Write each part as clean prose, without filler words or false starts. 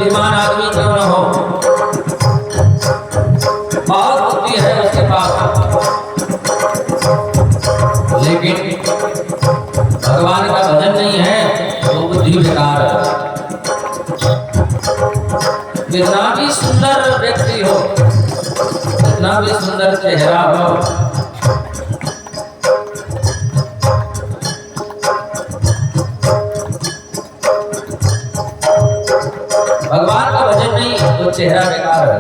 बुद्धिमान आदमी क्यों न हो, बहुत बुद्धि है उसके पास, लेकिन भगवान का भजन नहीं है तो बुद्धि बेकार है। कितना भी सुंदर व्यक्ति हो, कितना भी सुंदर चेहरा हो, भगवान का भजन नहीं तो चेहरा बेकार है।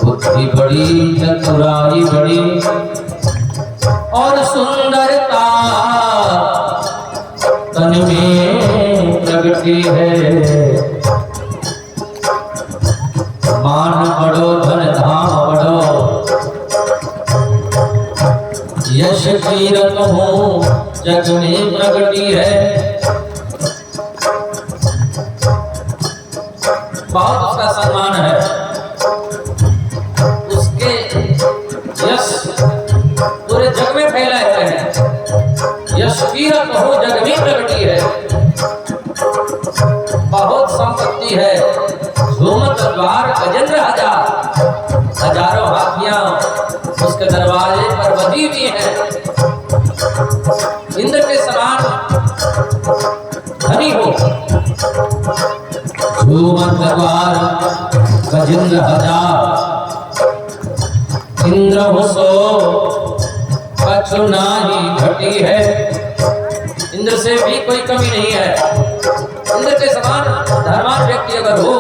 बुद्धि बड़ी, चतुराई बड़ी और सुंदरता तन में प्रगति है। मान बड़ो, धन धाम बड़ो, यश कीरत हो जग में प्रगति है। बहुत उसका सम्मान है, उसके यश पूरे जग में फैला हुए हैं। यश कीरत हो जग में प्रगति है, बहुत संपत्ति है। झूमत द्वार गजेंद्र हजार, हजारों हाथियां उसके दरवाजे पर बधी हुई हैं। इंद्र के समान धनी हो, झूमत द्वार गजेंद्र हजार, इंद्र हो सो कछु नाही घटी है। इंद्र से भी कोई कमी नहीं है। इंद्र के समान धर्मात्म व्यक्ति अगर हो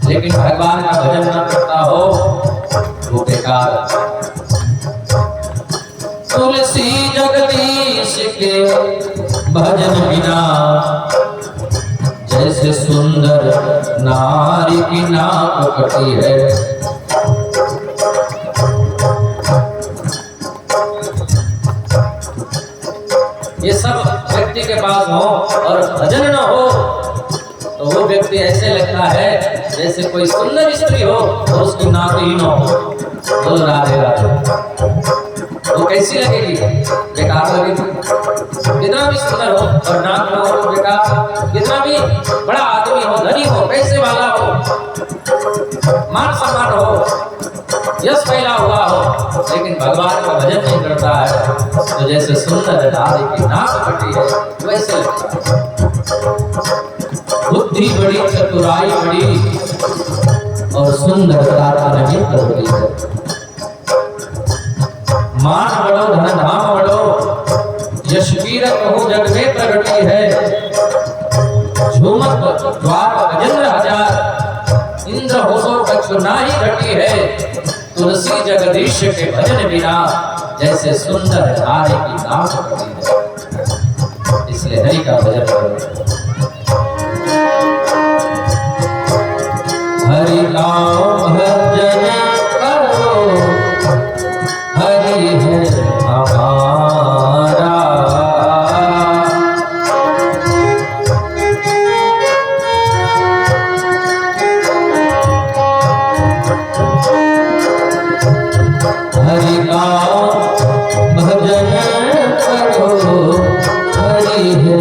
लेकिन भगवान का भजन न करता हो वो बेकार। तुलसी जगदीश के भजन बिना जैसे सुंदर नारी की नाक कटी है। ये सब व्यक्ति के पास हो और भजन न हो तो वो व्यक्ति ऐसे लगता है जैसे कोई सुंदर स्त्री हो और उसकी नाक ही न हो। बोल राधे राधे, वो कैसी लगेगी? बेकार लगेगी। कितना भी सुंदर हो और नाक न हो बेकार। कितना भी बड़ा आदमी हो, धनी हो, पैसे वाला हो, मान सम्मान हो, यश फैला हुआ हो, लेकिन भगवान का भजन नहीं करता है तो जैसे सुंदर नारी की नाक कटी है वैसे लगता है। बुद्धि बड़ी, चतुराई बड़ी और सुंदरता नहीं करती है। मान बड़ो, धन धाम बड़ो, यश कीरत हो जग में प्रगति है। झूमत द्वार गजेंद्र हजार, इंद्र हो सो कछु नाही घटी है। तुलसी जगदीश के भजन बिना जैसे सुंदर नारी की नाक कटी है। इसलिए हरि का भजन करो। हरि नाम भजन करो, हरि है हमारा। हरि नाम भजन करो, हरि है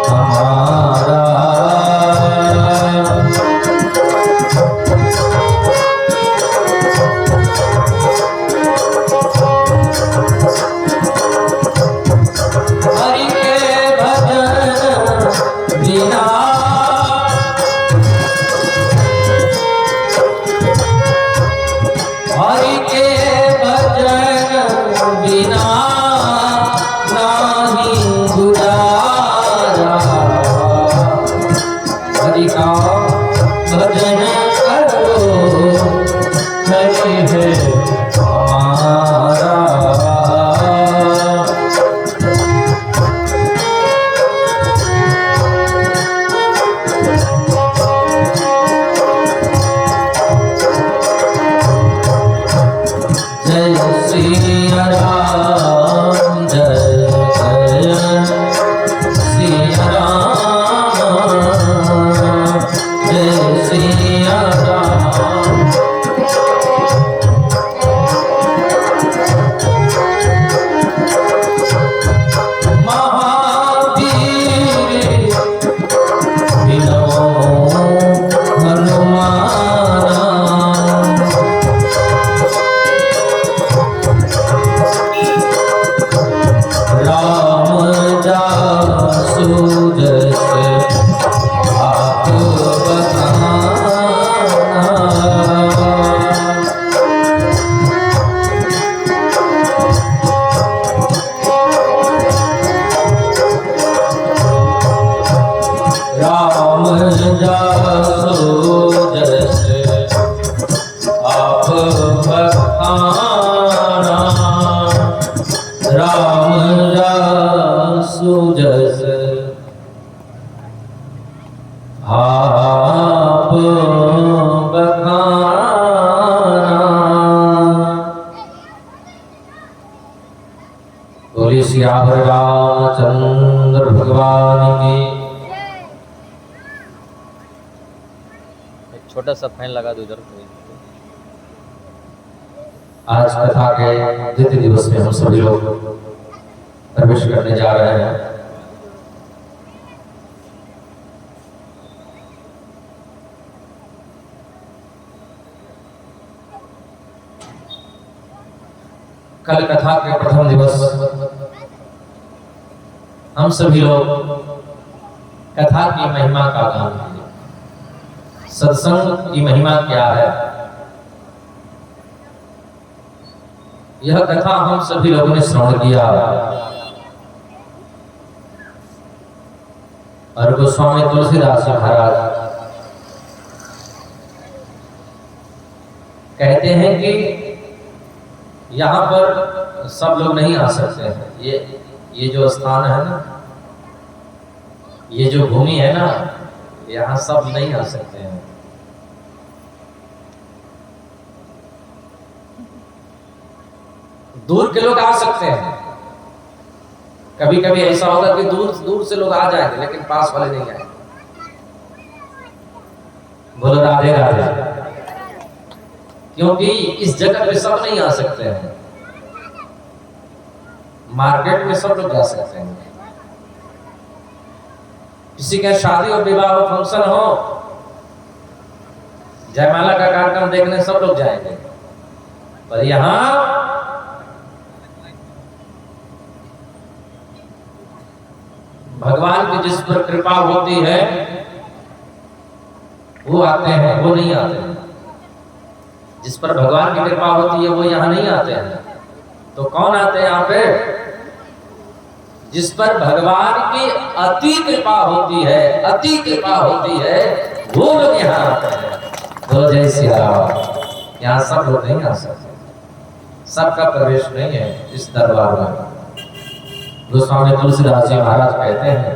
हमारा। जस आप बखाना। बोले सियावर रामचंद्र भगवान की। एक छोटा सा फैन लगा दो इधर। आज कथा के द्वितीय दिवस में हम सभी लोग प्रवेश करने जा रहे हैं। कल कथा के प्रथम दिवस हम सभी लोग कथा की महिमा का गान किए। सत्संग की महिमा क्या है, यह कथा हम सभी लोगों ने श्रवण किया। और गोस्वामी तुलसीदास जी महाराज कहते हैं कि यहाँ पर सब लोग नहीं आ सकते हैं। ये जो स्थान है ना, ये जो भूमि है ना, यहाँ सब नहीं आ सकते हैं। दूर के लोग आ सकते हैं। कभी कभी ऐसा होगा कि दूर दूर से लोग आ जाएंगे, लेकिन पास वाले नहीं आएंगे। बोलो राधे राधे। क्योंकि इस जगह पे सब नहीं आ सकते हैं। मार्केट में सब लोग जा सकते हैं। किसी का शादी और विवाह हो, फंक्शन हो, जयमाला का कार्यक्रम देखने सब लोग जाएंगे। पर यहाँ भगवान की जिस पर कृपा होती है वो आते हैं, वो नहीं आते हैं। जिस पर भगवान की कृपा होती है वो यहाँ नहीं आते हैं। तो कौन आते हैं यहाँ पे? जिस पर भगवान की अति कृपा होती है, अति कृपा होती है, वो लोग यहाँ आते हैं। तो जय श्री राम। यहाँ सब लोग नहीं आ सकते, सबका प्रवेश नहीं है इस दरबार में। गोस्वामी तुलसीदास जी महाराज कहते हैं,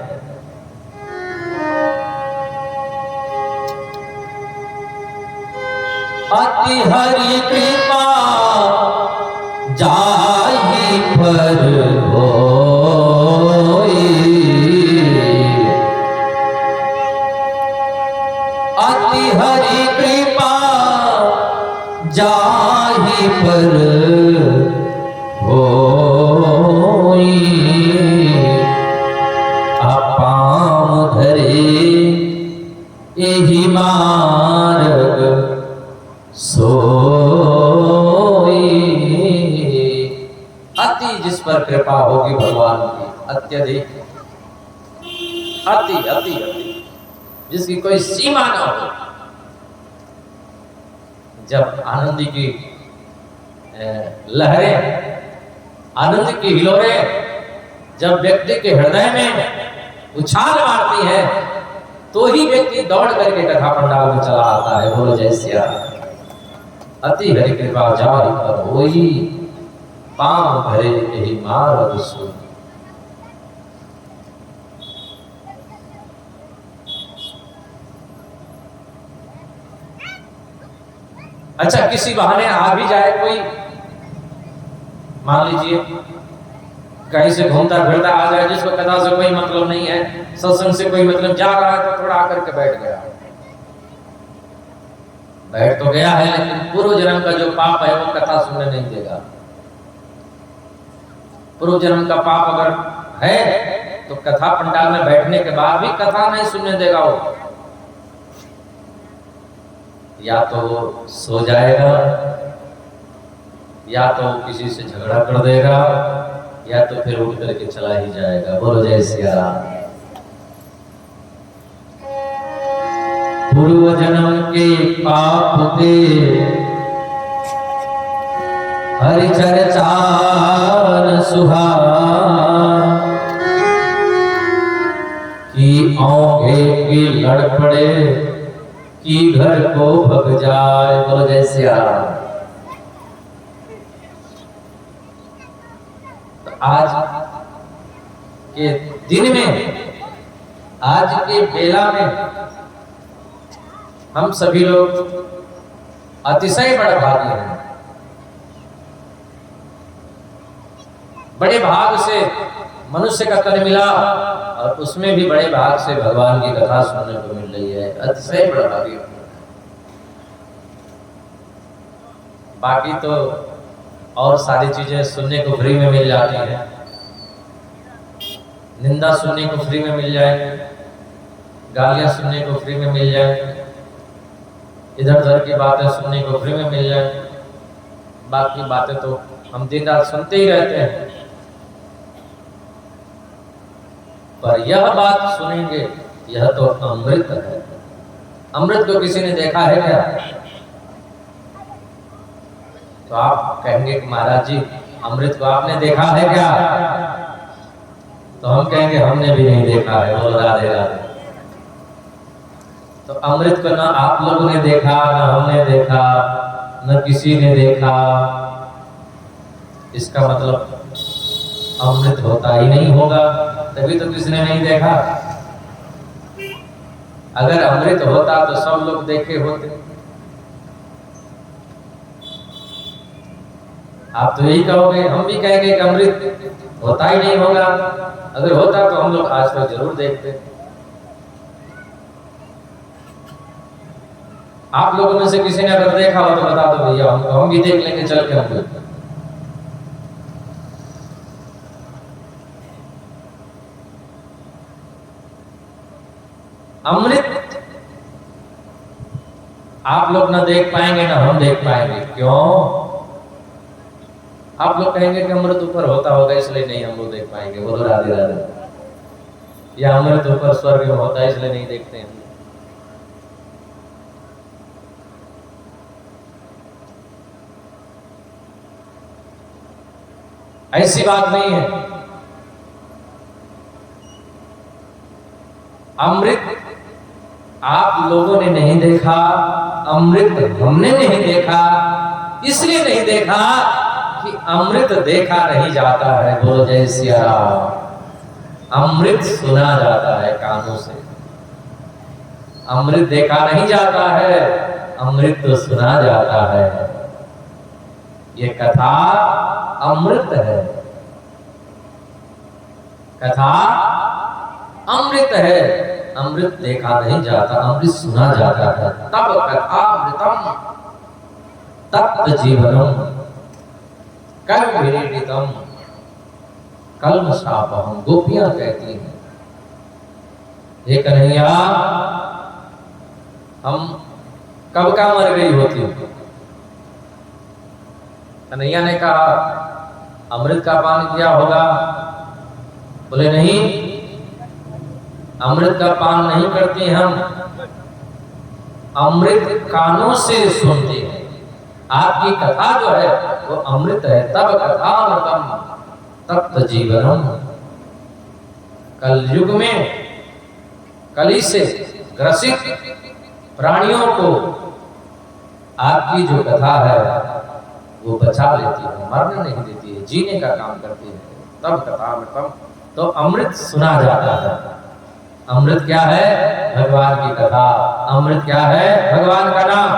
अति हरि कृपा जाहि पर होई, अति हरि कृपा जाहि पर होई, अपाम धरे एहि मार्ग सोई। अति जिस पर कृपा होगी भगवान की, अत्यधिक, अति अति अति, जिसकी कोई सीमा ना हो। जब आनंद की लहरें, आनंद की हिलोरें जब व्यक्ति के हृदय में उछाल मारती है, तो ही व्यक्ति दौड़ करके कथा पंडाल में चला आता है। बोलो जय श्री राम। अति हरि कृपा जाहि पर होई, पाम भरे एहि मार्ग सोई। अच्छा, किसी बहाने आ भी जाए कोई, मान लीजिए कहीं से घूमता फिरता आ जाए, जिसको कथा से कोई मतलब नहीं है, सत्संग से कोई मतलब, जा रहा है तो थोड़ा आकर के बैठ गया, बैठ तो गया है, लेकिन पूर्व जन्म का जो पाप है वो कथा सुनने नहीं देगा। पूर्व जन्म का पाप अगर है तो कथा पंडाल में बैठने के बाद भी कथा नहीं सुनने देगा। वो या तो वो सो जाएगा, या तो किसी से झगड़ा कर देगा, या तो फिर उठ करके चला ही जाएगा। बोलो जय श्री राम। पूर्व जन्म के पाप ते हरि चर्चा न सुहान, कि औंधे के लड़ पड़े कि घर को भग जाए। बोलो जय श्री राम। तो आज के दिन में, आज के बेला में हम सभी लोग अतिशय बड़ा भाग्य हैं। बड़े भाग से मनुष्य का तन मिला और उसमें भी बड़े भाग से भगवान की कथा सुनने को मिल रही है। अतिशय बड़ा भाग्य। बाकी तो और सारी चीजें सुनने को फ्री में मिल जाती हैं। निंदा सुनने को फ्री में मिल जाएगी, गालियां सुनने को फ्री में मिल जाएगी, इधर उधर की बातें सुनने को फ्री में मिल जाएगी। बाकी बातें तो हम दिन रात सुनते ही रहते हैं। पर यह बात सुनेंगे, यह तो अमृत है। अमृत को किसी ने देखा है क्या? तो आप कहेंगे कि महाराज जी अमृत को आपने देखा है क्या? तो हम कहेंगे हमने भी नहीं देखा है। बोल राधे राधे। तो अमृत को ना आप लोगों ने देखा, ना हमने देखा, न किसी ने देखा, इसका मतलब अमृत होता ही नहीं होगा, तभी तो किसी ने नहीं देखा। अगर अमृत होता तो सब लोग देखे होते। आप तो यही कहोगे, हम भी कहेंगे कि अमृत होता ही नहीं होगा। अगर होता तो हम लोग आज तक जरूर देखते। आप लोगों में से किसी ने अगर देखा हो तो बता दो भैया, हम भी देख लेंगे चल के अमृत। अमृत आप लोग ना देख पाएंगे ना हम देख पाएंगे। क्यों? आप लोग कहेंगे कि अमृत ऊपर होता होगा इसलिए नहीं हम लोग देख पाएंगे। बोलो राधे राधे। या अमृत ऊपर स्वर्ग में होता है इसलिए नहीं देखते हैं। ऐसी बात नहीं है। अमृत आप लोगों ने नहीं देखा, अमृत हमने नहीं देखा। इसलिए नहीं देखा कि अमृत देखा नहीं जाता है। बोलो जय सिया राम। अमृत सुना जाता है कानों से, अमृत देखा नहीं जाता है, अमृत तो सुना जाता है। ये कथा अमृत है, कथा अमृत है। अमृत देखा नहीं जाता, अमृत सुना जाता है। तब कथामृतम तप्त जीवनम कर्मविरीडितम कल्मषापहम। गोपियां कहती हैं, हे कन्हैया हम कब का मर गई होती। कन्हैया ने कहा अमृत का पान किया होगा। बोले नहीं, अमृत का पान नहीं करते हम, अमृत कानों से सुनते हैं। आपकी कथा जो है वो अमृत है। तब कथामृतम तप्त जीवनम। कल युग में कली से ग्रसित प्राणियों को आपकी जो कथा है वो बचा लेती है, मरने नहीं देती है, जीने का काम करती है। तब कथामृतम, तो अमृत सुना जाता है। अमृत क्या है? भगवान की कथा। अमृत क्या है? भगवान का नाम।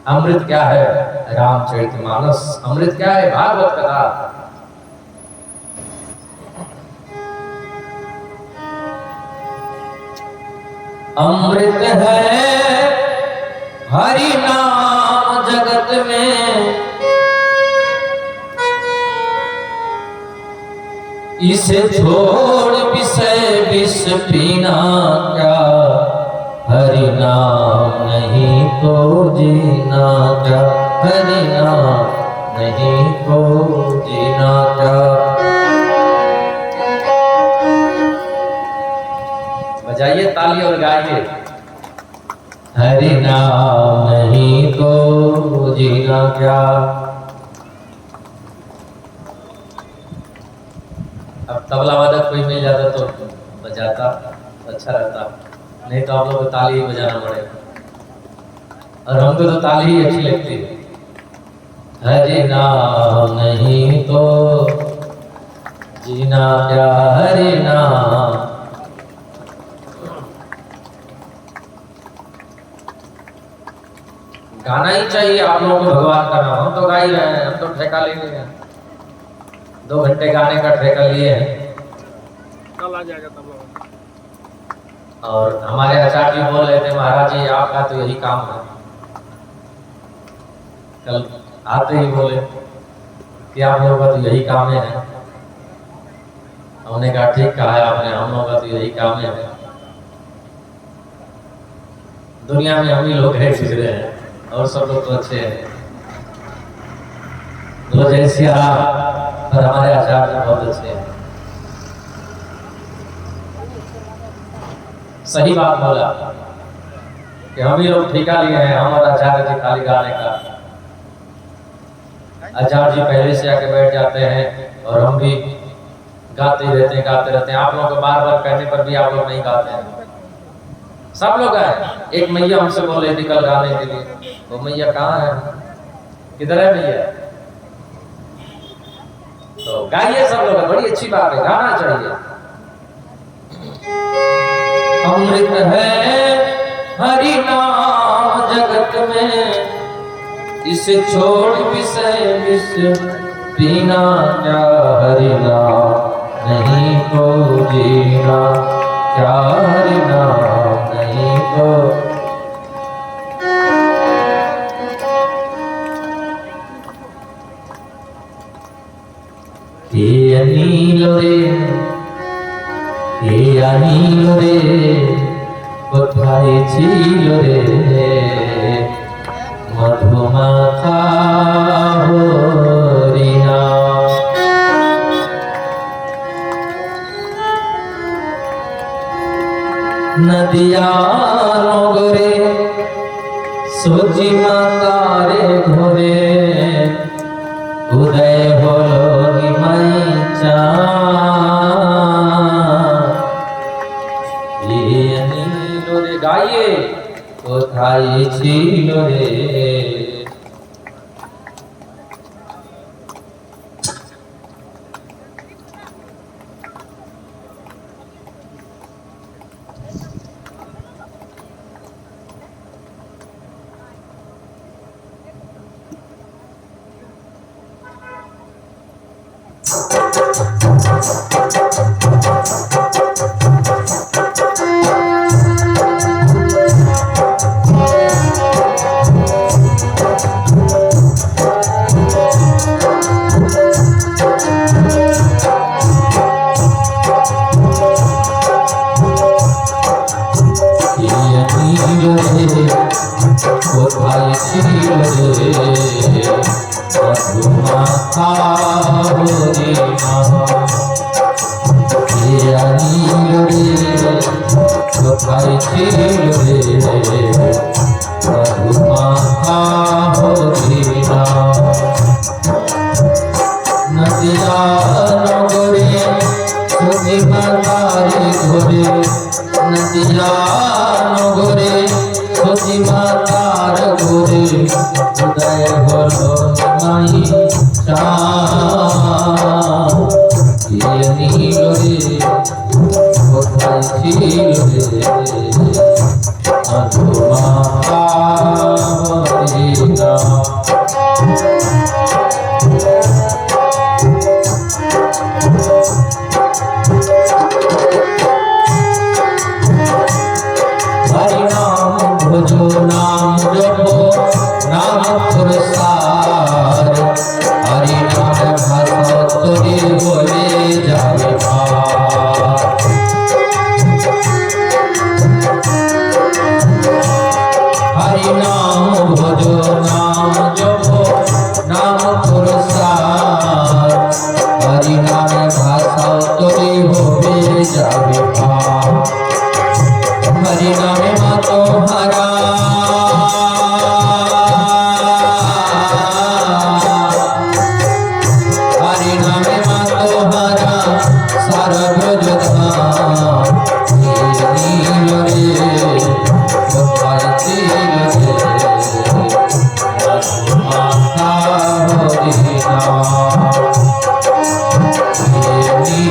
अमृत क्या है? रामचरितमानस। अमृत क्या है? भागवत कथा। अमृत है हरि नाम जगत में, इसे छोड़ विषय विष पीना क्या। हरि नाम नहीं तो जीना क्या, हरि नाम नहीं तो जीना क्या। बजाइए ताली और गाइए, हरि नाम नहीं तो जीना क्या। अब तबला वादक कोई मिल जाता तो बजाता, अच्छा रहता। नहीं तो आप लोग को ताली ही बजाना पड़ेगा, और हमको तो ताली ही अच्छी लगती है। हरि नाम नहीं तो जीना क्या हरि नाम। गाना ही चाहिए आप लोगों को भगवान का नाम। हम तो गा ही रहे हैं, हम तो ठेका ले लिए हैं, 2 घंटे गाने का ठेका लिए हैं। कल आ जाएगा तब लोग। और हमारे आचार्य जी बोल रहे थे, महाराज जी आपका तो यही काम है। कल आते ही बोले कि आप लोगों का तो यही काम है। हमने कहा ठीक कहा है आपने, हम लोगों का तो यही काम है। दुनिया में हम ही लोग हैं बिगड़े हैं और सब लोग तो अच्छे हैं। तो जैसे पर हमारे आचार्य बहुत अच्छे हैं। सही बात बोला कि हम ही लोग ठेका लिए हैं, हमारा आचार्य जी खाली गाने का। आचार्य जी पहले से आके बैठ जाते हैं और हम भी गाते रहते हैं। आप लोगों को बार बार कहने पर भी आप लोग नहीं गाते हैं। सब लोग आए। एक मैया हमसे बोले थी कल गाने के लिए, वो मैया कहाँ है, किधर है मैया? तो गाइए सब लोग, बड़ी अच्छी बात है, गाना चाहिए। अमृत है हरि नाम जगत में, इसे छोड़ विषय विष पीना क्या हरि नाम नहीं तो जीना, क्या हरि नाम नहीं तो। ये अनीलो रे कोথায় ছিল रे मधुमाखा हरिना। नदिया नगरे सजी मातारे घरे, उदय हलो निमाई नीलो रे। गाइए कोথায় ছিল रे। कोথায় ছিল রে মধুমাখা হরিনা। কোথায় ছিল রে মধুমাখা হরিনা। নদিয়া নগরে সজি মাতারে ঘরে, নদিয়া নগরে সজি মাতার ঘরে, উদয় হলো মাই নীল রে কোথায় ছিল রে মধুমাখা হরিনা। हरि नाम भजो नाम जपो नाम पुरस्कार, हरि नाम भाषा तोरे बोले जावे पार। हरि नाम भजो नाम जपो नाम पुरस्कार, हरि नाम भाषा तोरे बोले जावे पार। हरि नाम मातो हरा हरि नाम मातो हरा सारा ब्रजधाम। नील रे कोথায় ছিল রে मधुमाखा हरिना। नील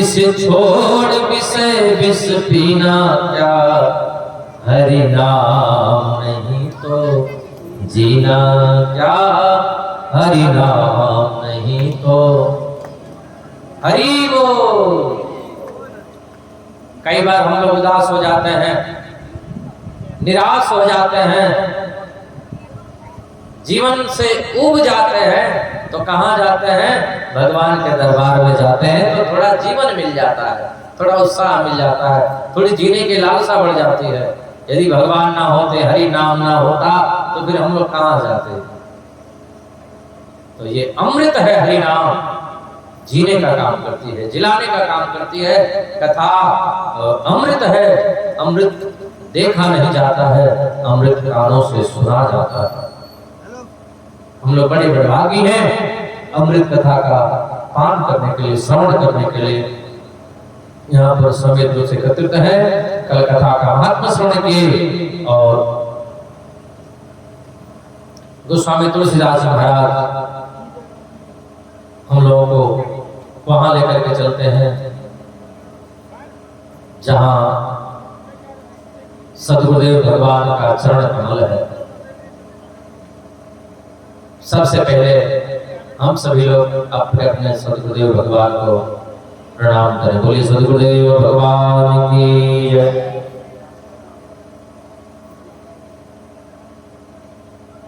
इसे छोड़ विषय विष पीना क्या, हरि नाम नहीं तो जीना क्या, हरि नाम नहीं तो हरि वो। कई बार हम लोग उदास हो जाते हैं, निराश हो जाते हैं, जीवन से उब जाते हैं, तो कहाँ जाते हैं? भगवान के दरबार में जाते हैं तो थोड़ा जीवन मिल जाता है, थोड़ा उत्साह मिल जाता है, थोड़ी जीने की लालसा बढ़ जाती है। यदि भगवान ना होते, हरि नाम ना होता, तो फिर हम लोग कहाँ जाते? तो ये अमृत है, हरि नाम जीने का काम करती है, जिलाने का काम करती है। कथा अमृत है, अमृत देखा नहीं जाता है, अमृत कानों से सुना जाता है। हम लोग बड़े भागी हैं अमृत कथा का पान करने के लिए, श्रवण करने के लिए यहाँ पर समेत जो से एकत्रित है। कल कथा का महात्मा श्रवण किए और गोस्वामी तुलसीदास महाराज हम लोगों को वहां लेकर के चलते हैं जहां सद्गुरुदेव भगवान का चरण कमल है। सबसे पहले हम सभी लोग अपने अपने सद्गुरुदेव भगवान को प्रणाम करें। बोलिए सद्गुरुदेव भगवान की जय।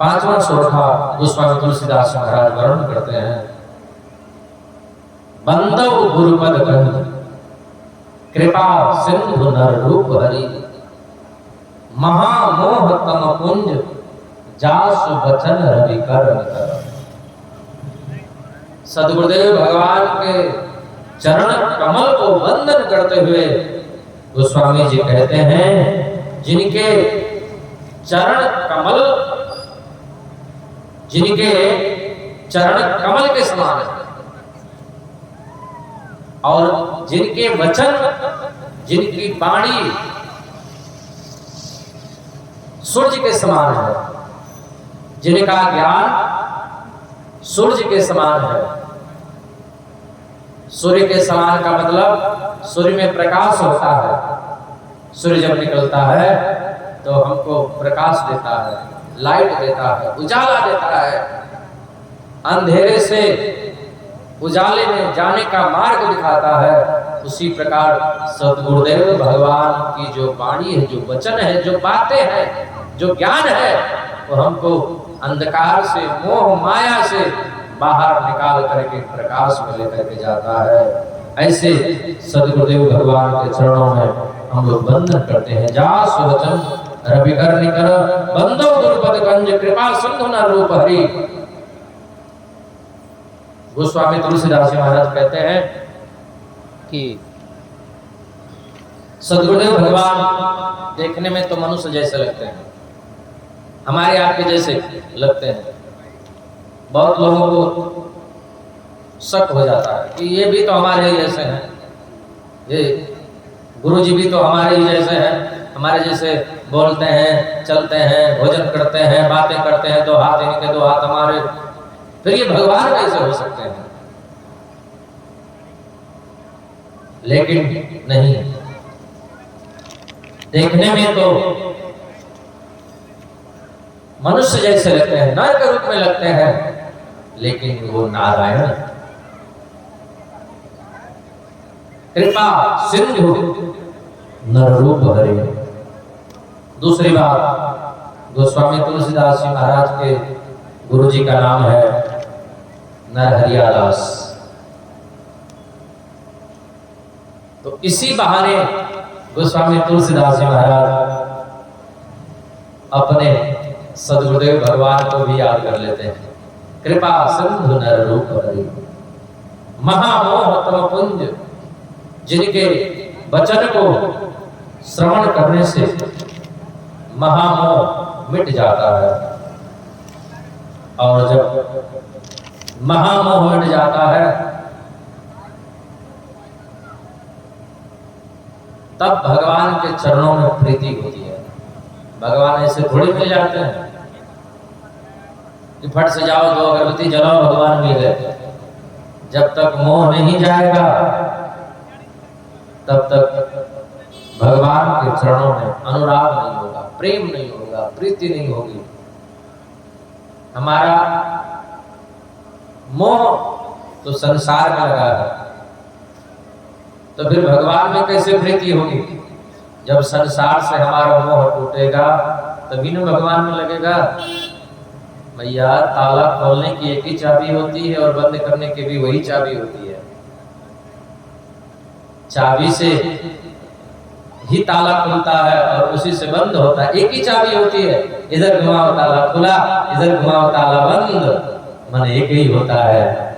पांचवा सोठा गोस्वामी तुलसीदास महाराज वर्णन करते हैं। बंदव गुरुपद कंज कृपा सिंधु नर रूप हरि, महामोह तम पुंज जासु वचन रवि कर। सद्गुरुदेव भगवान के चरण कमल को वंदन करते हुए गोस्वामी जी कहते हैं जिनके चरण कमल के समान है, और जिनके वचन, जिनकी वाणी सूर्य के समान है, जिनका ज्ञान सूर्य के समान है। सूर्य के समान का मतलब सूर्य में प्रकाश होता है। सूर्य जब निकलता है तो हमको प्रकाश देता है, लाइट देता है, उजाला देता है। अंधेरे से उजाले में जाने का मार्ग दिखाता है। उसी प्रकार सद्गुरुदेव भगवान की जो वाणी है, जो वचन है, जो बातें हैं, जो ज्ञान है, वो हमको अंधकार से, मोह माया से बाहर निकाल करके प्रकाश में लेकर के जाता है। ऐसे सद्गुरुदेव भगवान के चरणों में हम लोग बंधन करते हैं। जा सुवचन रवि कर निकर बंदो गुरुपद कंज कृपा सिंधु न रूप हरि। गोस्वामी तुलसीदास जी महाराज कहते हैं कि सद्गुरुदेव भगवान देखने में तो मनुष्य जैसे लगते हैं, हमारे आपके जैसे लगते हैं। बहुत लोगों को शक हो जाता है कि ये भी तो हमारे ही जैसे हैं, ये गुरुजी भी तो हमारे ही जैसे हैं, हमारे जैसे बोलते हैं, चलते हैं, भोजन करते हैं, बातें करते हैं, दो हाथ इनके दो हाथ हमारे, फिर ये भगवान कैसे हो सकते हैं? लेकिन नहीं, देखने में तो मनुष्य जैसे लगते हैं, नर के रूप में लगते हैं, लेकिन वो नारायण कृपा सिंधु नर रूप हरि। दूसरी बात, गोस्वामी तुलसीदास जी महाराज के गुरुजी का नाम है नरहरियादास। तो इसी बहाने गोस्वामी तुलसीदास जी महाराज अपने सद्गुरुदेव भगवान को भी याद कर लेते हैं। कृपा सिंधु नर रूप हरि, महामोह तम पुंज, जिनके वचन को श्रवण करने से महामोह मिट जाता है। और जब महामोह मिट जाता है तब भगवान के चरणों में प्रीति होती है। भगवान ऐसे थोड़ी मिल जाते हैं कि फट से जाओ, दो अगरबत्ती जलाओ, भगवान मिल गए। जब तक मोह नहीं जाएगा तब तक भगवान के चरणों में अनुराग नहीं होगा, प्रेम नहीं होगा, प्रीति नहीं होगी। हमारा मोह तो संसार में लगा है, तो फिर भगवान में कैसे प्रीति होगी? जब संसार से हमारा मोह टूटेगा तभी न भगवान में लगेगा। भैया, ताला खोलने की एक ही चाबी होती है और बंद करने की भी वही चाबी होती है। चाबी से ही ताला खुलता है और उसी से बंद होता है। एक ही चाबी होती है, इधर घुमाओ ताला खुला, इधर घुमाओ ताला बंद, मन एक ही होता है।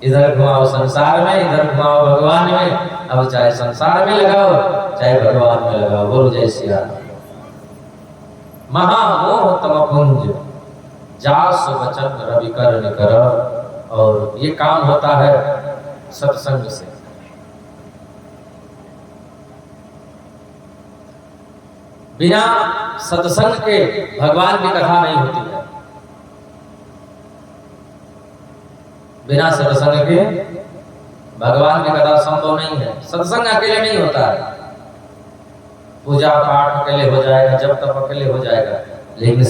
इधर घुमाओ संसार में, इधर घुमाओ भगवान में। अब चाहे संसार में लगाओ चाहे भगवान में लगाओ। बोलो जय श्री राम। महामोह तम पुंज जास वचन रवि कर निकर। और ये काम होता है सत्संग से। बिना सत्संग के भगवान की कथा नहीं होती है। बिना सत्संग के भगवान की कथा संभव नहीं है। सत्संग अकेले नहीं होता है। पूजा पाठ अकेले हो जाएगा, जब तक अकेले हो जाएगा, लेकिन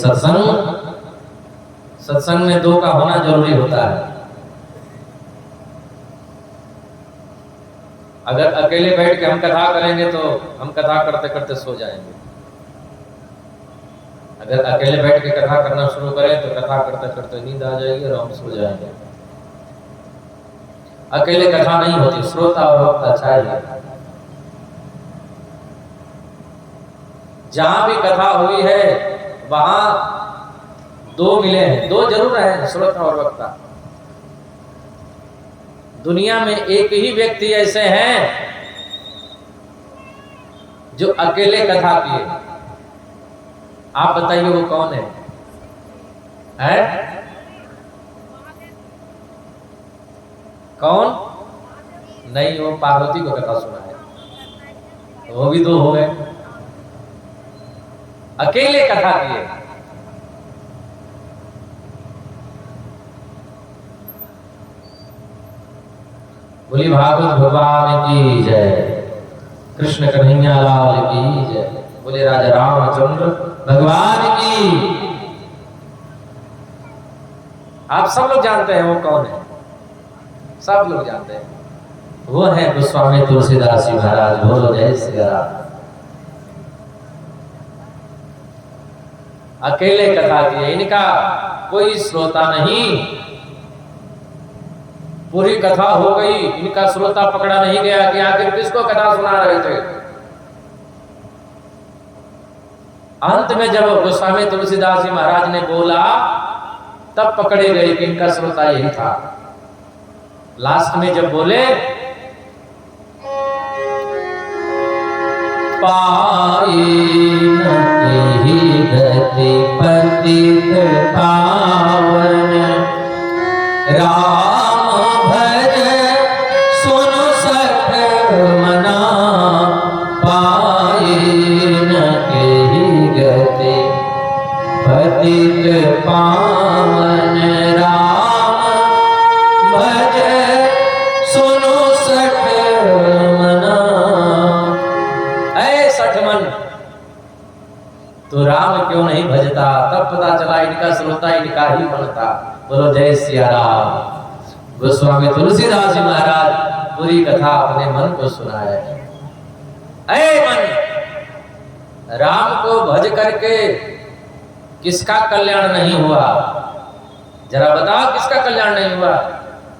सत्संग में दो का होना जरूरी होता है। अगर अकेले बैठ के हम कथा करेंगे तो हम कथा करते करते सो जाएंगे। अगर अकेले बैठ के कथा करना शुरू करें तो कथा करते करते नींद आ जाएगी और हम सो जाएंगे। अकेले कथा नहीं होती, श्रोता और वक्ता चाहिए। जहां भी कथा हुई है वहां दो मिले हैं, दो जरूर हैं, श्रोता और वक्ता। दुनिया में एक ही व्यक्ति ऐसे हैं जो अकेले कथा किए। आप बताइए वो कौन है? हैं? कौन? नहीं, वो पार्वती को कथा सुना है। वो भी दो हो गए, अकेले कथा किए। बोली भागवत भगवान की जय, कृष्ण कन्हैया लाल की जय, बोले राजा रामचंद्र भगवान की। आप सब लोग जानते हैं वो कौन है, सब लोग जानते हैं। वो है गोस्वामी तुलसीदास जी महाराज। बोलो जय श्री राम। अकेले कथा किए, इनका कोई श्रोता नहीं। पूरी कथा हो गई, इनका श्रोता पकड़ा नहीं गया कि आखिर किसको कथा सुना रहे थे। अंत में जब गोस्वामी तुलसीदास जी महाराज ने बोला तब पकड़े गए कि इनका श्रोता यही था। लास्ट में जब बोले पाई नहीं गति पतित पावन, राम भज सुन सठ मना, पाई नहीं गति पतित पावन, राम भज सुनो सठ मना। ऐ सठ मन, तो राम क्यों नहीं भजता? तब पता चला इनका श्रोता इनका ही मन था। बोलो जय सिया राम। गोस्वामी तुलसीदास जी महाराज पूरी कथा अपने मन को सुनाया। ऐ मन, राम को भज करके किसका कल्याण नहीं हुआ? जरा बताओ, किसका कल्याण नहीं हुआ?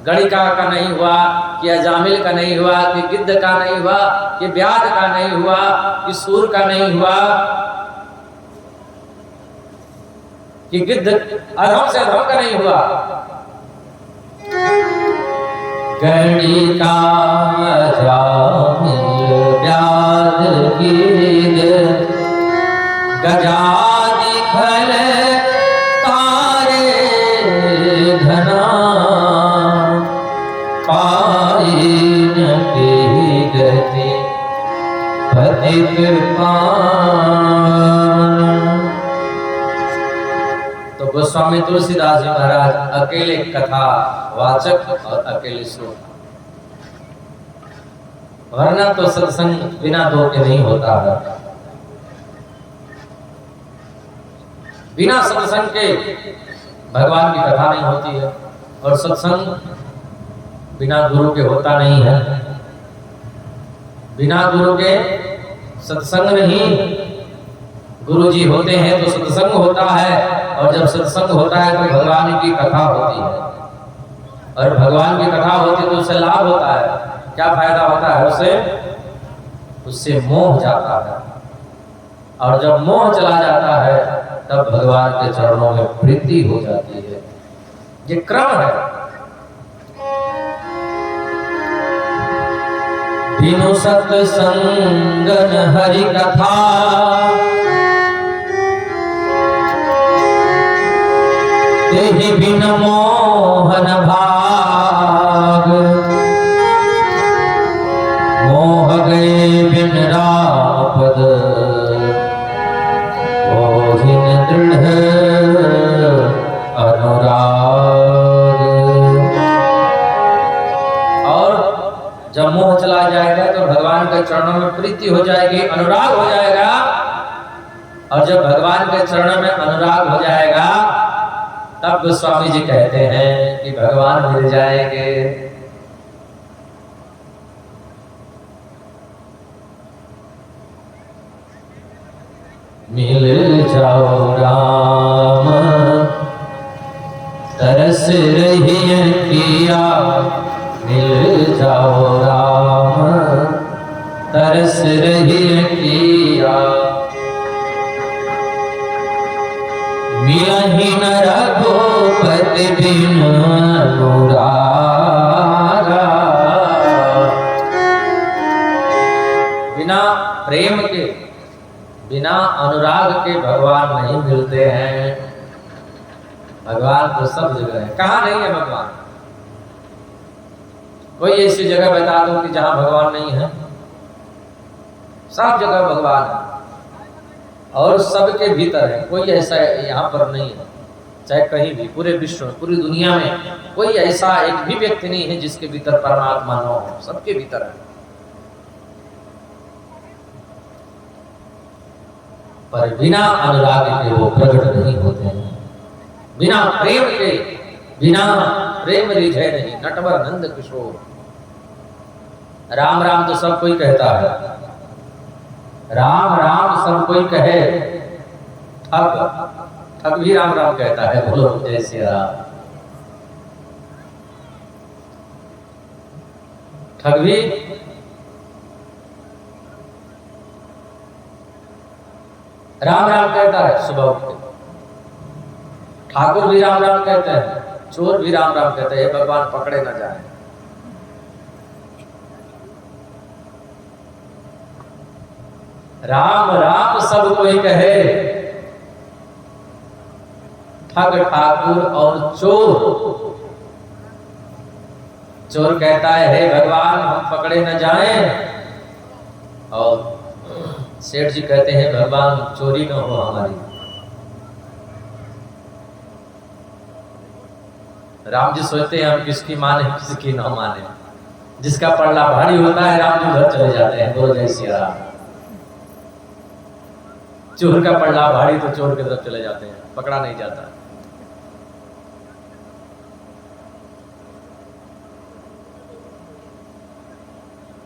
गणिका का नहीं हुआ, कि अजामिल का नहीं हुआ, कि गिद्ध का नहीं हुआ, कि ब्याज का नहीं हुआ, कि सूर का नहीं हुआ, कि गिद्ध अधम से अधम का नहीं हुआ। गणिका अजामिल ब्याज गिद्ध गजादि खल तारे धना, पाई न केहि गति पतित पावन। तो गोस्वामी तुलसीदास जी महाराज अकेले कथा वाचक और अकेले श्रोता। वरना तो सत्संग बिना दो के नहीं होता है। बिना सत्संग के भगवान की कथा नहीं होती है, और सत्संग बिना गुरु के होता नहीं है। बिना गुरु के सत्संग नहीं। गुरु जी होते हैं तो सत्संग होता है, और जब सत्संग होता है तो भगवान की कथा होती है, और भगवान की कथा होती है तो उससे लाभ होता है। क्या फायदा होता है? उससे मोह जाता है, और जब मोह चला जाता है तब भगवान के चरणों में प्रीति हो जाती है। ये क्रम है। बिनु सत्संग हरि कथा, तेहि बिन मोहन भाग, मोह गए बिन राम पद, मोहिन दृढ़ अनुराग। और जब मोह चला जाएगा तो भगवान के चरणों में प्रीति हो जाएगी, अनुराग हो जाएगा। और जब भगवान के चरणों में अनुराग हो जाएगा तब गोस्वामी जी कहते हैं कि भगवान मिल जाएंगे। मिल जाओ राम तरस रही किया, मिल जाओ राम तरस रही किया, मिलहि न रघुपति बिन अनुरागा। बिना प्रेम के बिना अनुराग के भगवान नहीं मिलते हैं। भगवान तो सब जगह है। कहाँ नहीं है भगवान? कोई ऐसी जगह बता दो कि जहां भगवान नहीं है। सब जगह भगवान है और सबके भीतर है। कोई ऐसा यहाँ पर नहीं है, चाहे कहीं भी पूरे विश्व में, पूरी दुनिया में कोई ऐसा एक भी व्यक्ति नहीं है जिसके भीतर परमात्मा न हो। सबके भीतर है। पर बिना अनुराग के वो प्रकट नहीं होते हैं। बिना प्रेम के, बिना प्रेम रिझे नहीं। नटवर नंद किशोर। राम राम तो सब कोई कहता है, राम राम सब कोई कहे, ठग भी राम राम कहता है। बोलो जय श्री राम। ठग भी राम राम कहता है सुबह उठ के। ठाकुर भी राम राम कहते हैं, चोर भी राम राम कहते हैं, भगवान पकड़े ना जाए। राम राम सब कोई कहे, ठग ठाकुर और चोर। चोर कहता है हे भगवान हम पकड़े न जाएं, और सेठ जी कहते हैं भगवान चोरी न हो हमारी। राम जी सोचते हैं हम किसकी माने किसकी न माने। जिसका पल्ला भारी होता है राम जी घर चले जाते हैं। बोलो जय श्री राम। चोर का पल्ला भारी तो चोर की तरफ चले जाते हैं, पकड़ा नहीं जाता।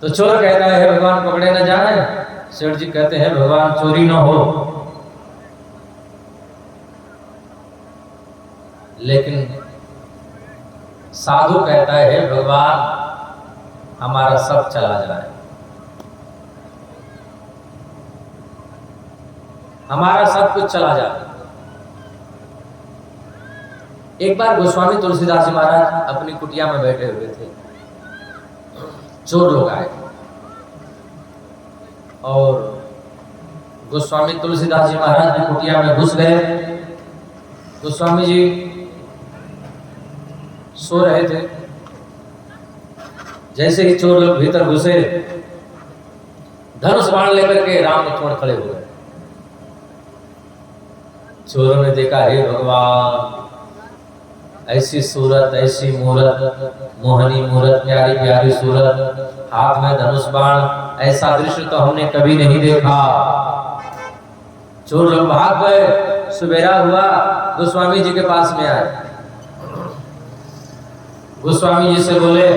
तो चोर कहता है हे भगवान पकड़े न जाए। सेठ जी कहते हैं भगवान चोरी न हो। लेकिन साधु कहता है हे भगवान हमारा सब चला जाए, हमारा सब कुछ चला जाए। एक बार गोस्वामी तुलसीदास जी महाराज अपनी कुटिया में बैठे हुए थे। चोर लोग आए और गोस्वामी तुलसीदास जी महाराज की कुटिया में घुस गए। गोस्वामी जी सो रहे थे। जैसे ही चोर लोग भीतर घुसे, धनुष बाण लेकर के राम लक्ष्मण खड़े हो गए। चोरों ने देखा हे भगवान ऐसी सूरत, ऐसी मूरत, मोहनी मूरत, प्यारी प्यारी सूरत, हाथ में धनुष बाण, ऐसा दृश्य तो हमने कभी नहीं देखा। चोर लोग भाग गए। सुबेरा हुआ, गोस्वामी जी के पास में आए। गोस्वामी जी से बोले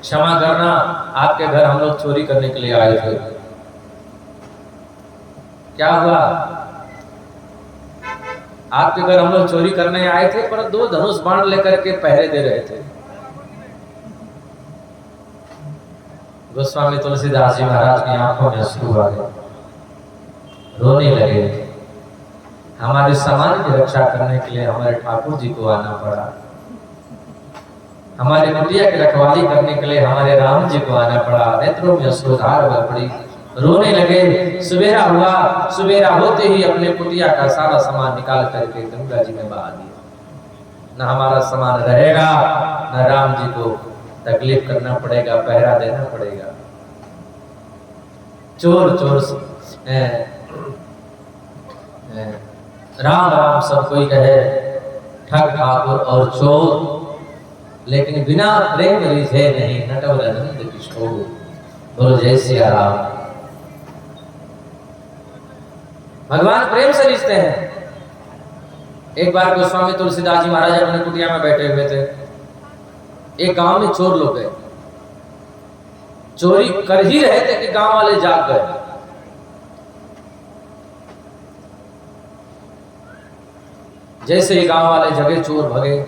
क्षमा करना, आपके घर हम लोग चोरी करने के लिए आए थे। क्या हुआ? आपके घर हम लोग चोरी करने आए थे, पर 2 धनुष बाण लेकर के पहरे दे रहे थे। गोस्वामी तुलसीदास जी महाराज की आंखों में आंसू आ गए, रोने लगे। हमारे सामान की रक्षा करने के लिए हमारे ठाकुर जी को आना पड़ा, हमारे कुटिया की रखवाली करने के लिए हमारे राम जी को आना पड़ा। नेत्रों में अश्रुधार बह पड़ी, रोने लगे। सुबेरा हुआ, सुबेरा होते ही अपने कुटिया का सारा सामान निकाल करके गंगा जी में बहा दिया। न हमारा सामान रहेगा, न राम जी को तकलीफ करना पड़ेगा, पहरा देना पड़ेगा। चोर चोर राम राम सब कोई कहे, ठग ठाकुर और चोर, लेकिन बिना प्रेम रिझे नहीं। नटवर नंद किशोर। बोलो जय श्री राम। भगवान प्रेम से रिश्ते हैं। एक बार गोस्वामी तुलसीदास जी महाराज अपने कुटिया में बैठे हुए थे। एक गांव में चोर लोग गए, चोरी कर ही रहे थे कि गांव वाले जाग गए। जैसे ही गांव वाले जगे, चोर भगे।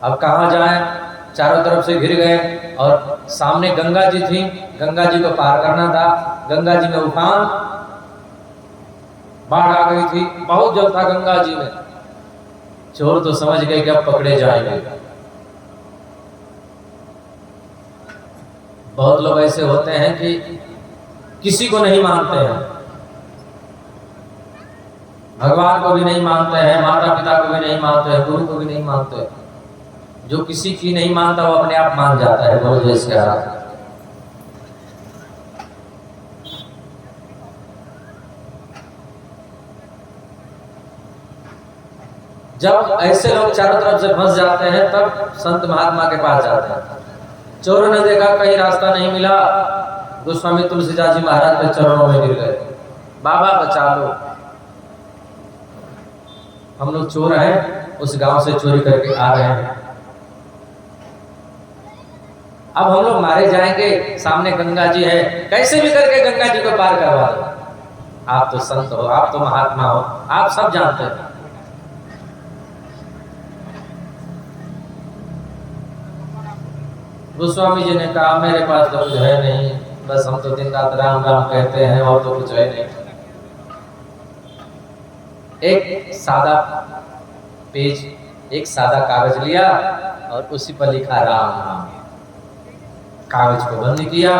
अब कहां जाएं, चारों तरफ से घिर गए और सामने गंगा जी थी। गंगा जी को पार करना था। गंगा जी में उफान, बाढ़ आ गई थी, बहुत जल था गंगा जी में। चोर तो समझ गए कि अब पकड़े जाएंगे। बहुत लोग ऐसे होते हैं कि किसी को नहीं मानते हैं, भगवान को भी नहीं मानते हैं, माता पिता को भी नहीं मानते हैं, गुरु को भी नहीं मानते हैं। जो किसी की नहीं मानता वो अपने आप मान जाता है। बोलो जय श्री राम। जब ऐसे लोग चारों तरफ से फंस जाते हैं तब संत महात्मा के पास जाते हैं। चोरों ने देखा कहीं रास्ता नहीं मिला, गोस्वामी तुलसीदास जी महाराज के चरणों में गिर गए, बाबा बचा लो, हम लोग चोर हैं, उस गांव से चोरी करके आ रहे हैं, अब हम लोग मारे जाएंगे, सामने गंगा जी है, कैसे भी करके गंगा जी को पार करवा दो। आप तो संत हो, आप तो महात्मा हो, आप सब जानते हैं। गोस्वामी जी ने कहा मेरे पास तो कुछ है नहीं, बस हम तो दिन रात राम राम कहते हैं और तो कुछ है नहीं। एक सादा पेज, एक सादा कागज लिया और उसी पर लिखा राम नाम। कागज को बंद किया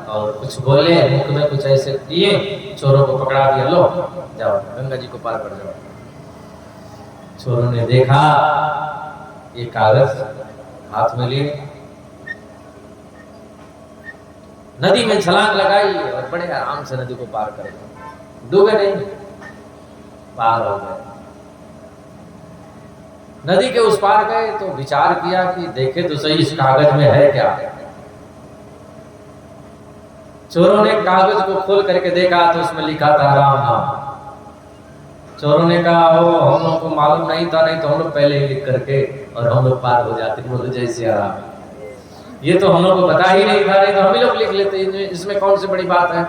और कुछ बोले, मुख में कुछ ऐसे किए, चोरों को पकड़ा दिया, लो जाओ गंगा जी को पार कर जाओ। चोरों ने देखा ये कागज, हाथ में लिए, नदी में छलांग लगाई और बड़े आराम से नदी को पार कर गए, डूबे नहीं, पार हो गए। नदी के उस पार गए तो विचार किया कि देखे तो सही इस कागज में है क्या। चोरों ने कागज को खोल करके देखा तो उसमें लिखा था राम नाम। चोरों ने कहा ओ हम लोग को मालूम नहीं था, नहीं तो हम लोग पहले ही लिख करके और हम लोग पार हो जाते। बोलो जय श्री राम। ये तो हम लोग को पता ही नहीं था, नहीं तो हम ही लोग लिख लेते, इसमें कौन सी बड़ी बात है।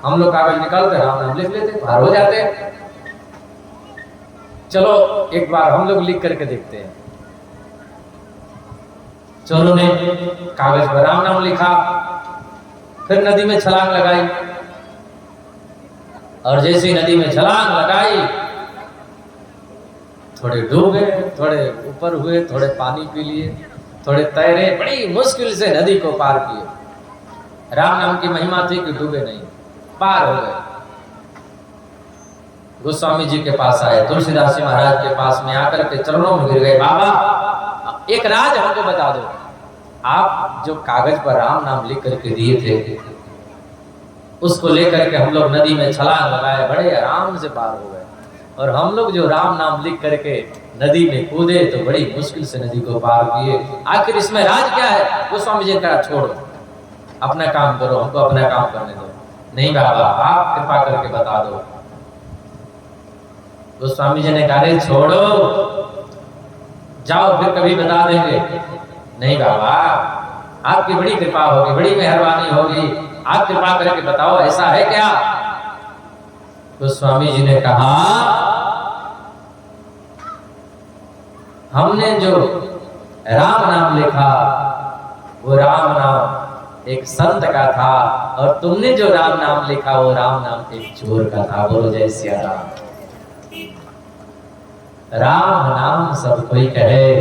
हम लोग कागज निकालते राम नाम लिख लेते, पार हो जाते। चलो एक बार हम लोग लिख करके देखते हैं। चोरों ने कागज पर राम नाम लिखा, फिर नदी में छलांग लगाई और जैसे ही नदी में छलांग लगाई थोड़े डूब गए, थोड़े ऊपर हुए, थोड़े पानी पी लिए, थोड़े तैरे, बड़ी मुश्किल से नदी को पार किए। राम नाम की महिमा थी कि डूबे नहीं, पार हो गए। गोस्वामी जी के पास आए, तुलसीदास जी महाराज के पास में आकर के चरणों में गिर गए, बाबा एक राज हमको बता दो, आप जो कागज पर राम नाम लिख करके दिए थे उसको लेकर के हम लोग नदी में छलांग लगाए, बड़े आराम से पार हो गए, और हम लोग जो राम नाम लिख करके नदी में कूदे तो बड़ी मुश्किल से नदी को पार किए। आखिर इसमें राज क्या है। गोस्वामी जी ने कहा छोड़ो, अपना काम करो, हमको अपना काम करने दो। नहीं बाबा आप कृपा करके बता दो। गोस्वामी जी ने कहा छोड़ो, जाओ फिर कभी बता देंगे। नहीं बाबा आपकी बड़ी कृपा होगी, बड़ी मेहरबानी होगी, आप कृपा करके बताओ ऐसा है क्या। गोस्वामी जी ने कहा हमने जो राम नाम लिखा वो राम नाम एक संत का था, और तुमने जो राम नाम लिखा वो राम नाम एक चोर का था। बोलो जय सिया राम। राम नाम सब कोई कहे,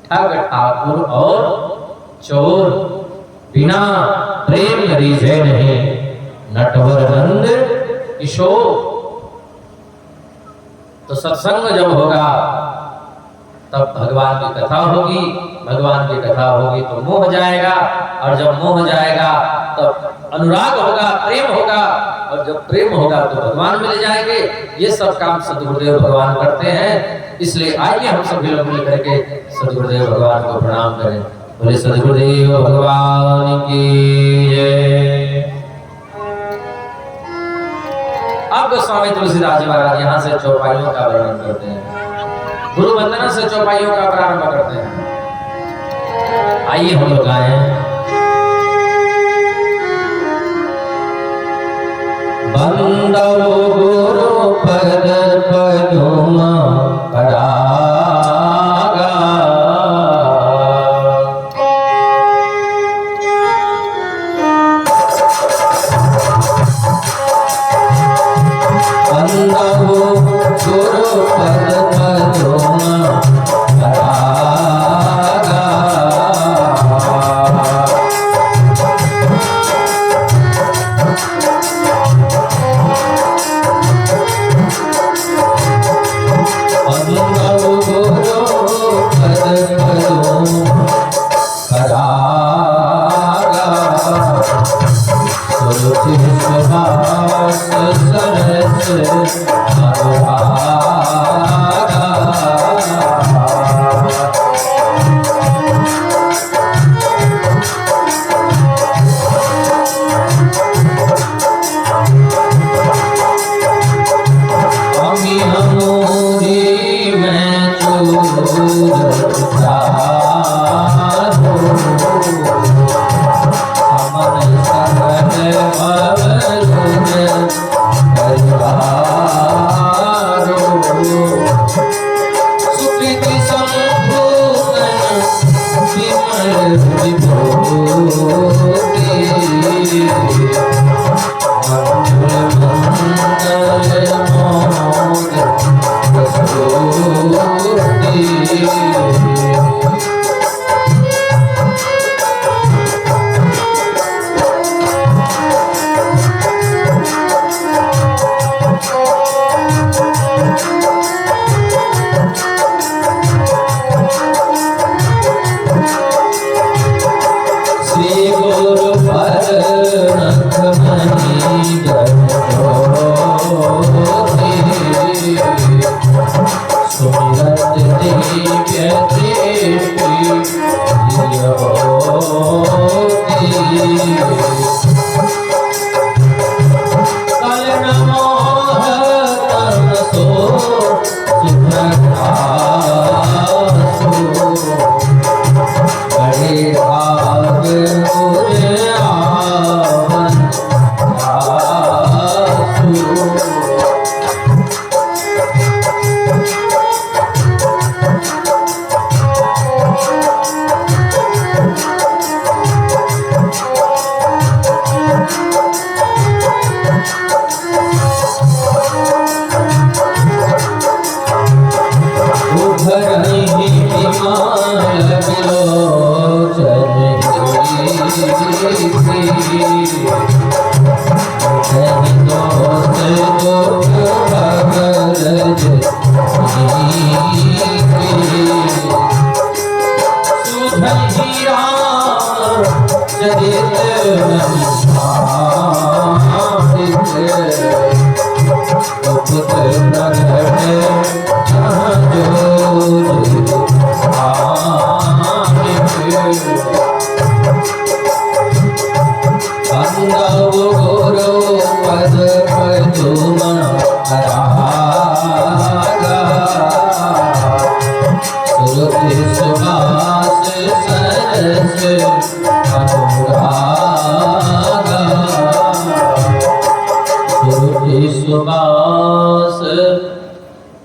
ठग ठाकुर और चोर, बिना प्रेम रीझे नहीं, नटवर नंद किशोर। तो सत्संग जब होगा तब भगवान की कथा होगी, भगवान की कथा होगी तो मोह जाएगा, और जब मोह जाएगा तब अनुराग होगा, प्रेम होगा, और जब प्रेम होगा तो भगवान मिल जाएंगे। ये सब काम सद्गुरुदेव भगवान करते हैं। इसलिए आइए हम सभी लोग मिल करके सद्गुरुदेव भगवान को प्रणाम करें। बोले सद्गुरुदेव भगवान की जय। अब गोस्वामी तुलसीदास जी महाराज यहाँ से चौपाइयों का वर्णन करते हैं, गुरु वंदना से चौपाइयों का प्रारंभ करते हैं। आइए हम लोग आए। बंदो गुरु पद पदुमा परागा, बंदो गुरु पद पदुमा परागा,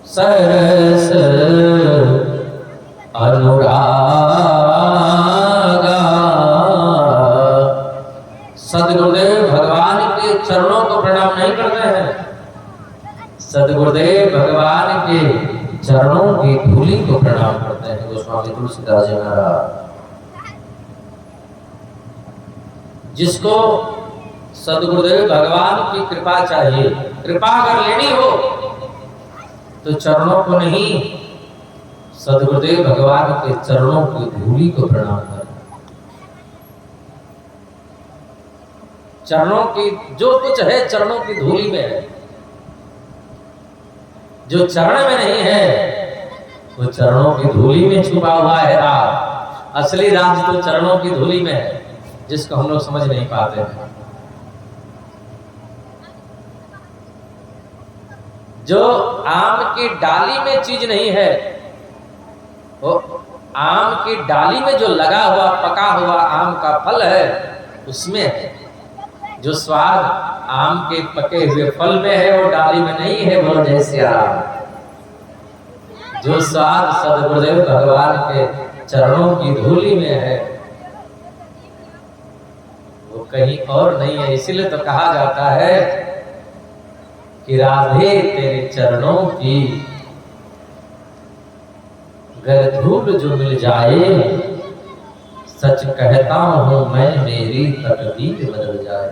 सरस सरस अनुरागा। सदगुरुदेव भगवान के चरणों को प्रणाम नहीं करते हैं, सदगुरुदेव भगवान के चरणों की धूलि को प्रणाम करते हैं। गोस्वामी तुलसीदास जी महाराज, जिसको सदगुरुदेव भगवान की कृपा चाहिए, कृपा अगर लेनी हो तो चरणों को नहीं, सदगुरुदेव भगवान के चरणों की धूलि को प्रणाम करें। चरणों की जो कुछ है चरणों की धूलि में है, जो चरण में नहीं है वो चरणों की धूलि में छुपा हुआ है राज। असली राज तो चरणों की धूलि में है, जिसको हम लोग समझ नहीं पाते हैं। जो आम की डाली में चीज नहीं है, वो आम की डाली में जो लगा हुआ पका हुआ आम का फल है उसमें है। जो स्वाद आम के पके हुए फल में है वो डाली में नहीं है। बोलो जय श्री राम। जो स्वाद सदगुरुदेव भगवान के चरणों की धूलि में है वो कहीं और नहीं है। इसीलिए तो कहा जाता है कि राधे तेरे चरणों की गर धूल जो मिल जाए, सच कहता हूं मैं मेरी तकदीर बदल जाए।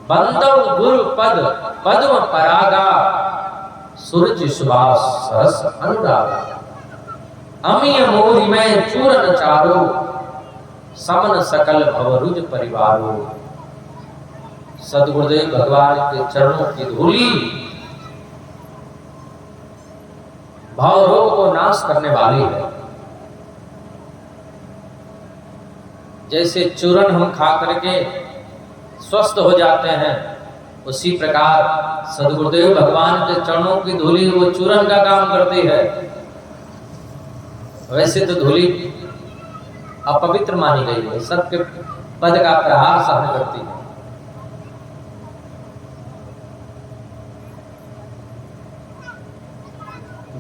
बंदव गुरु पद पद्म परागा, सूरज सुबास सरस अनुरागा। अमीय मोरी में चूरन चारो, समन सकल भवरुज परिवारो। सद्गुरुदेव भगवान के चरणों की धूली भाव रोग को नाश करने वाली है। जैसे चूरन हम खा करके स्वस्थ हो जाते हैं, उसी प्रकार सद्गुरुदेव भगवान के चरणों की धूली वो चूरन का काम करती है। वैसे तो धूली अपवित्र मानी गई है, सबके पद का प्रहार सहन करती है।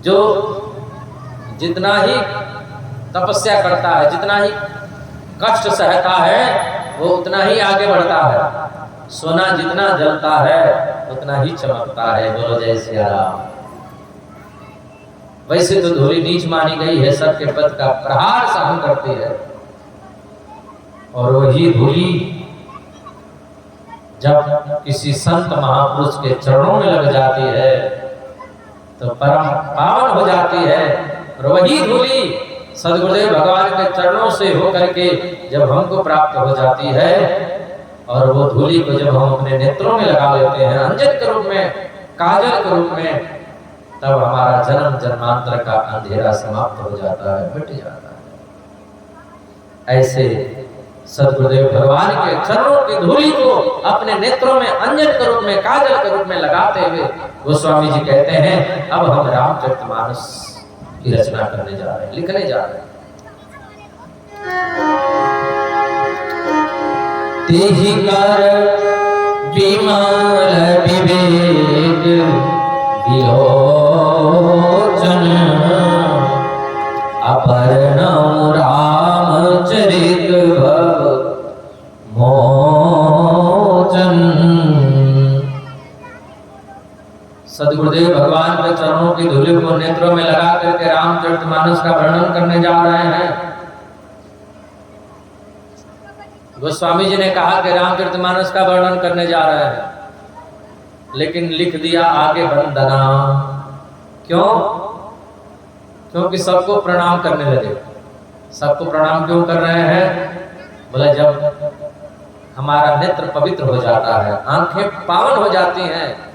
जो जितना ही तपस्या करता है, जितना ही कष्ट सहता है, वो उतना ही आगे बढ़ता है। सोना जितना जलता है उतना ही चमकता है। बोलो जय सिया राम। वैसे तो धूली नीच मानी गई है, सबके पद का प्रहार सहन करती है। और वही धूली जब किसी संत महापुरुष के चरणों में लग जाती है तो परम पावन हो जाती है। और वही धूली सद्गुरुदेव भगवान के चरणों से होकर के जब हमको प्राप्त हो जाती है, और वो धूली को जब हम अपने नेत्रों में लगा लेते हैं अंजन के रूप में, काजल के रूप में, तब हमारा जन्म जन्मांतर का अंधेरा समाप्त हो जाता है, मिट जाता है। ऐसे सद्गुरुदेव भगवान के चरणों की धूली को अपने नेत्रों में अंजन के रूप में, काजल के रूप में लगाते हुए गोस्वामी जी कहते हैं अब हम रामचरितमानस की रचना करने जा रहे हैं, लिखने जा रहे हैं। तेहि कर विमल विवेक विलोचन अपरनम रामचरित भव मोचन। सद्गुरुदेव भगवान के चरणों की धूली को नेत्रों में लगा करके रामचरितमानस का वर्णन करने जा रहे हैं। गोस्वामी जी ने कहा कि रामचरितमानस का वर्णन करने जा रहे हैं, लेकिन लिख दिया आगे वंदना। क्यों? क्योंकि सबको प्रणाम करने लगे। सबको प्रणाम क्यों कर रहे हैं? बोले जब हमारा नेत्र पवित्र हो जाता है, आंखें पावन हो जाती हैं,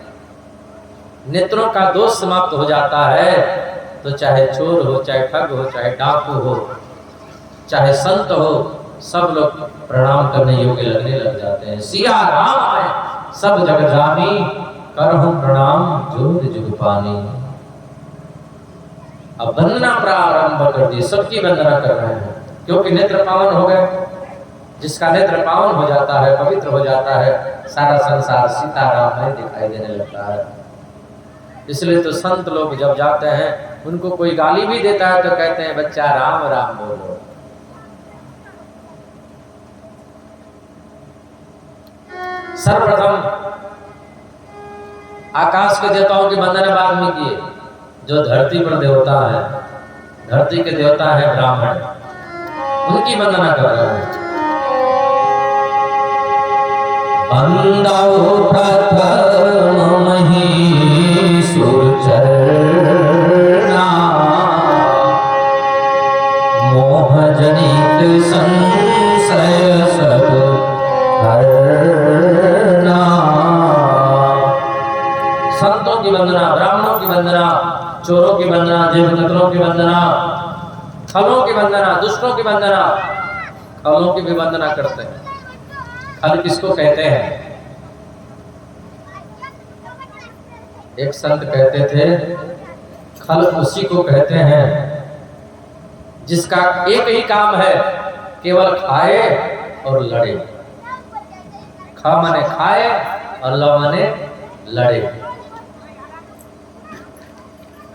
नेत्रों का दोष समाप्त हो जाता है, तो चाहे चोर हो, चाहे ठग हो, चाहे डाकू हो, चाहे संत हो, सब लोग प्रणाम करने योग्य लगने लग जाते हैं। सिया राम आए सब जग जानी, करहु प्रणाम जोग जुग पानी। अब वंदना प्रारंभ कर दी, सबकी वंदना कर रहे हैं, क्योंकि नेत्र पावन हो गए। जिसका नेत्र पावन हो जाता है, पवित्र हो जाता है, सारा संसार सीताराम में दिखाई देने लगता है। इसलिए तो संत लोग जब जाते हैं, उनको कोई गाली भी देता है तो कहते हैं बच्चा राम राम बोलो। सर्वप्रथम आकाश के देवताओं की वंदना बाद में किए। जो धरती पर देवता है, धरती के देवता है ब्राह्मण, उनकी वंदना कर रहे हैं। वंदौ प्रथम महीसुर चरना, मोह जनित संशय सब हरना। संतों की वंदना, ब्राह्मणों की वंदना, चोरों की वंदना, देवदत्तों की वंदना, खलों की वंदना, दुष्टों की वंदना, खलों की भी वंदना करते हैं। खल किसको कहते हैं? एक संत कहते थे खल उसी को कहते हैं जिसका एक ही काम है, केवल खाए और लड़े। खा माने खाए और ल माने लड़े।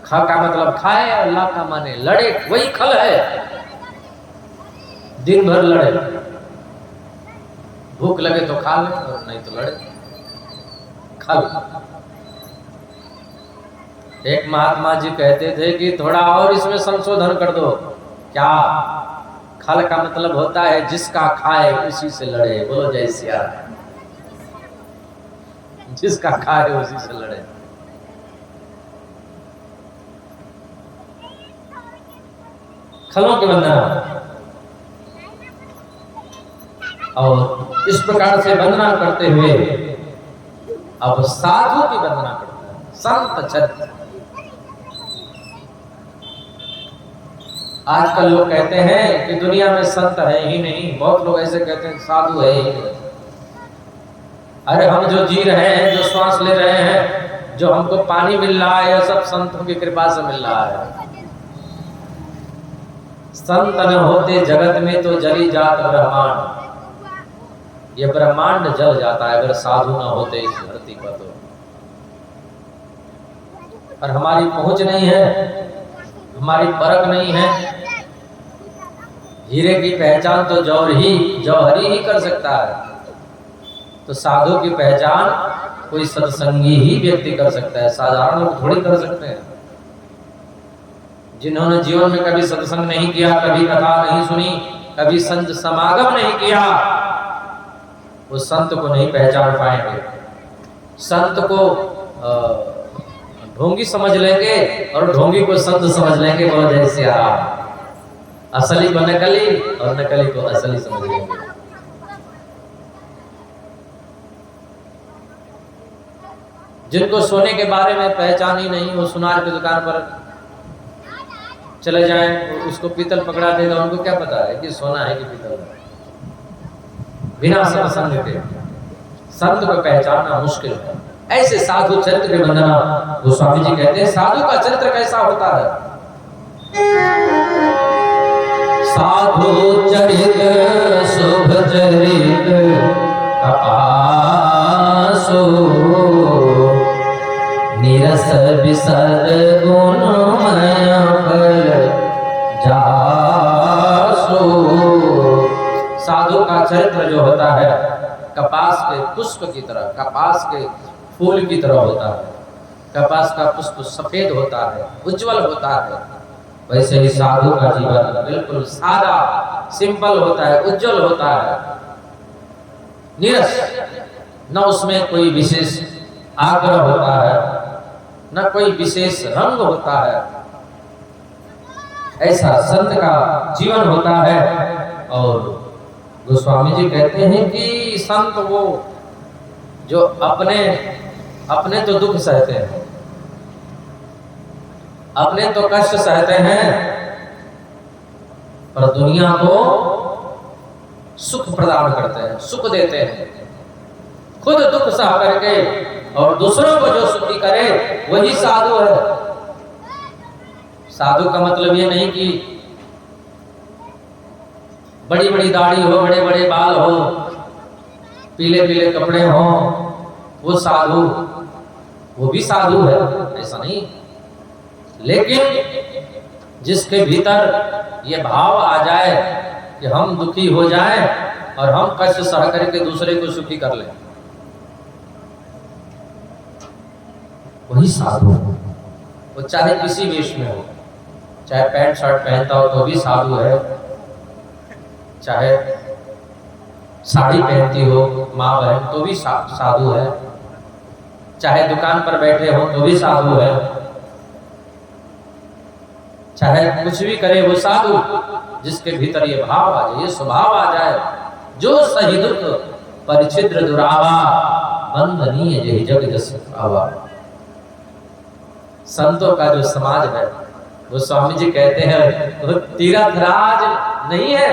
खा का मतलब खाए और ला का माने लड़े, वही खल है। दिन भर लड़े, भूख लगे तो खा ले और नहीं तो लड़े, खल। एक महात्मा जी कहते थे कि थोड़ा और इसमें संशोधन कर दो। क्या? खल का मतलब होता है जिसका खाए उसी से लड़े। बोलो जय सिया राम। जिसका खाए उसी से लड़े। खलों की वंदना। और इस प्रकार से वंदना करते हुए अब साधु की वंदना करता है, संत चरित्र। आजकल लोग कहते हैं कि दुनिया में संत है ही नहीं, बहुत लोग ऐसे कहते हैं साधु है ही नहीं। अरे हम जो जी रहे हैं, जो श्वास ले रहे हैं, जो हमको पानी मिल रहा है, यह सब संतों की कृपा से मिल रहा है। संत न होते जगत में तो जली जात ब्रह्मांड, ये ब्रह्मांड जल जाता है अगर साधु न होते इस धरती पर तो। और हमारी पहुंच नहीं है, हमारी परख नहीं है। हीरे की पहचान तो जौहरी ही कर सकता है, तो साधु की पहचान कोई सत्संगी ही व्यक्ति कर सकता है, साधारण लोग थोड़ी कर सकते हैं। जिन्होंने जीवन में कभी सत्संग नहीं किया, कभी कथा नहीं सुनी, कभी संत समागम नहीं किया, वो संत को नहीं पहचान पाएंगे। संत को ढोंगी समझ लेंगे और ढोंगी को संत समझ लेंगे। बहुत जैसे असली को नकली और नकली को असली समझ लेंगे। जिनको सोने के बारे में पहचान ही नहीं, वो सुनार की दुकान पर चले जाएं, उसको पीतल पकड़ा देगा, उनको क्या पता है कि सोना है कि पीतल है। बिना सत्संग के संत को पहचानना मुश्किल है। ऐसे साधु चरित्र की वंदना गोस्वामी जी कहते हैं। साधु का चरित्र कैसा होता है? साधु चरित शुभ चरित कपासो, निरस विसद गुणमय फल जासो। साधु का चरित्र जो होता है कपास के पुष्प की तरह, कपास के फूल की तरह होता है। कपास का पुष्प सफेद होता है, उज्जवल होता है, वैसे ही साधु का जीवन बिल्कुल सादा सिंपल होता है, उज्जवल होता है, निरस, न उसमें कोई विशेष आग्रह होता है, न कोई विशेष रंग होता है। ऐसा संत का जीवन होता है। और गोस्वामी जी कहते हैं कि संत वो जो अपने तो दुख सहते हैं, अपने तो कष्ट सहते हैं, पर दुनिया को सुख प्रदान करते हैं, सुख देते हैं। खुद दुख सह करके और दूसरों को जो सुखी करे वही साधु है। साधु का मतलब ये नहीं कि बड़ी बड़ी दाढ़ी हो, बड़े बड़े बाल हो, पीले पीले कपड़े हो, वो साधु, वो भी साधु है, ऐसा नहीं। लेकिन जिसके भीतर ये भाव आ जाए कि हम दुखी हो जाएं और हम कष्ट सह करके दूसरे को सुखी कर लें, वही साधु। वो चाहे किसी वेश में हो, चाहे पैंट शर्ट पहनता हो तो भी साधु है, चाहे साड़ी पहनती हो माँ बहन तो भी साधु है, चाहे दुकान पर बैठे हो तो भी साधु है, चाहे कुछ भी करे वो साधु। जिसके भीतर ये भाव आ जाए, ये स्वभाव आ जाए, जो सही दुख परिचिद्र दुरावा बंधनीय यही जग जस आवा। संतों का जो समाज है वो स्वामी जी कहते हैं वो तीर्थराज नहीं है।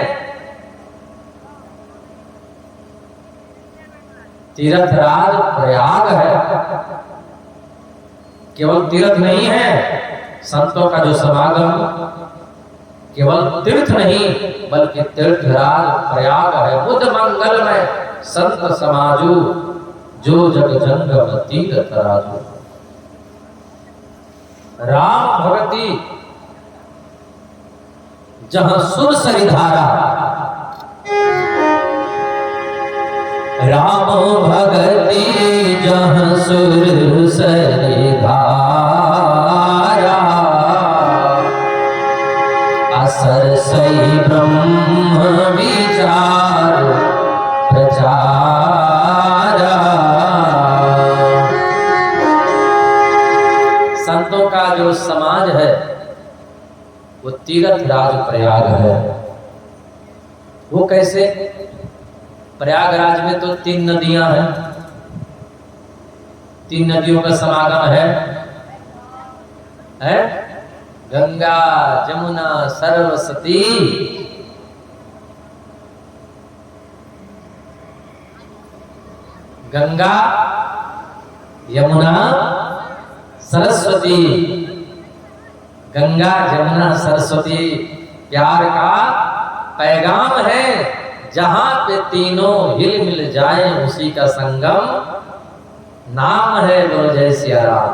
तीर्थराज प्रयाग है, केवल तीर्थ नहीं है। संतों का जो समागम केवल तीर्थ नहीं बल्कि तीर्थराज प्रयाग है। बुद्ध मंगल में संत समाजू, जो जग जंगम तीर्थराजू। राम भगति जहां सुर सरिधारा, राम भगति जहां सुर सरिधारा, असर सही ब्रह्म विचार प्रचारा। संतों का जो समाज है वो तीर्थराज प्रयाग है। वो कैसे? प्रयागराज में तो 3 नदियां हैं, 3 नदियों का समागम है गंगा जमुना सरस्वती। गंगा यमुना सरस्वती, गंगा जमुना सरस्वती प्यार का पैगाम है। जहां पे तीनों हिल मिल जाए उसी का संगम नाम है बोलो जय सिया राम।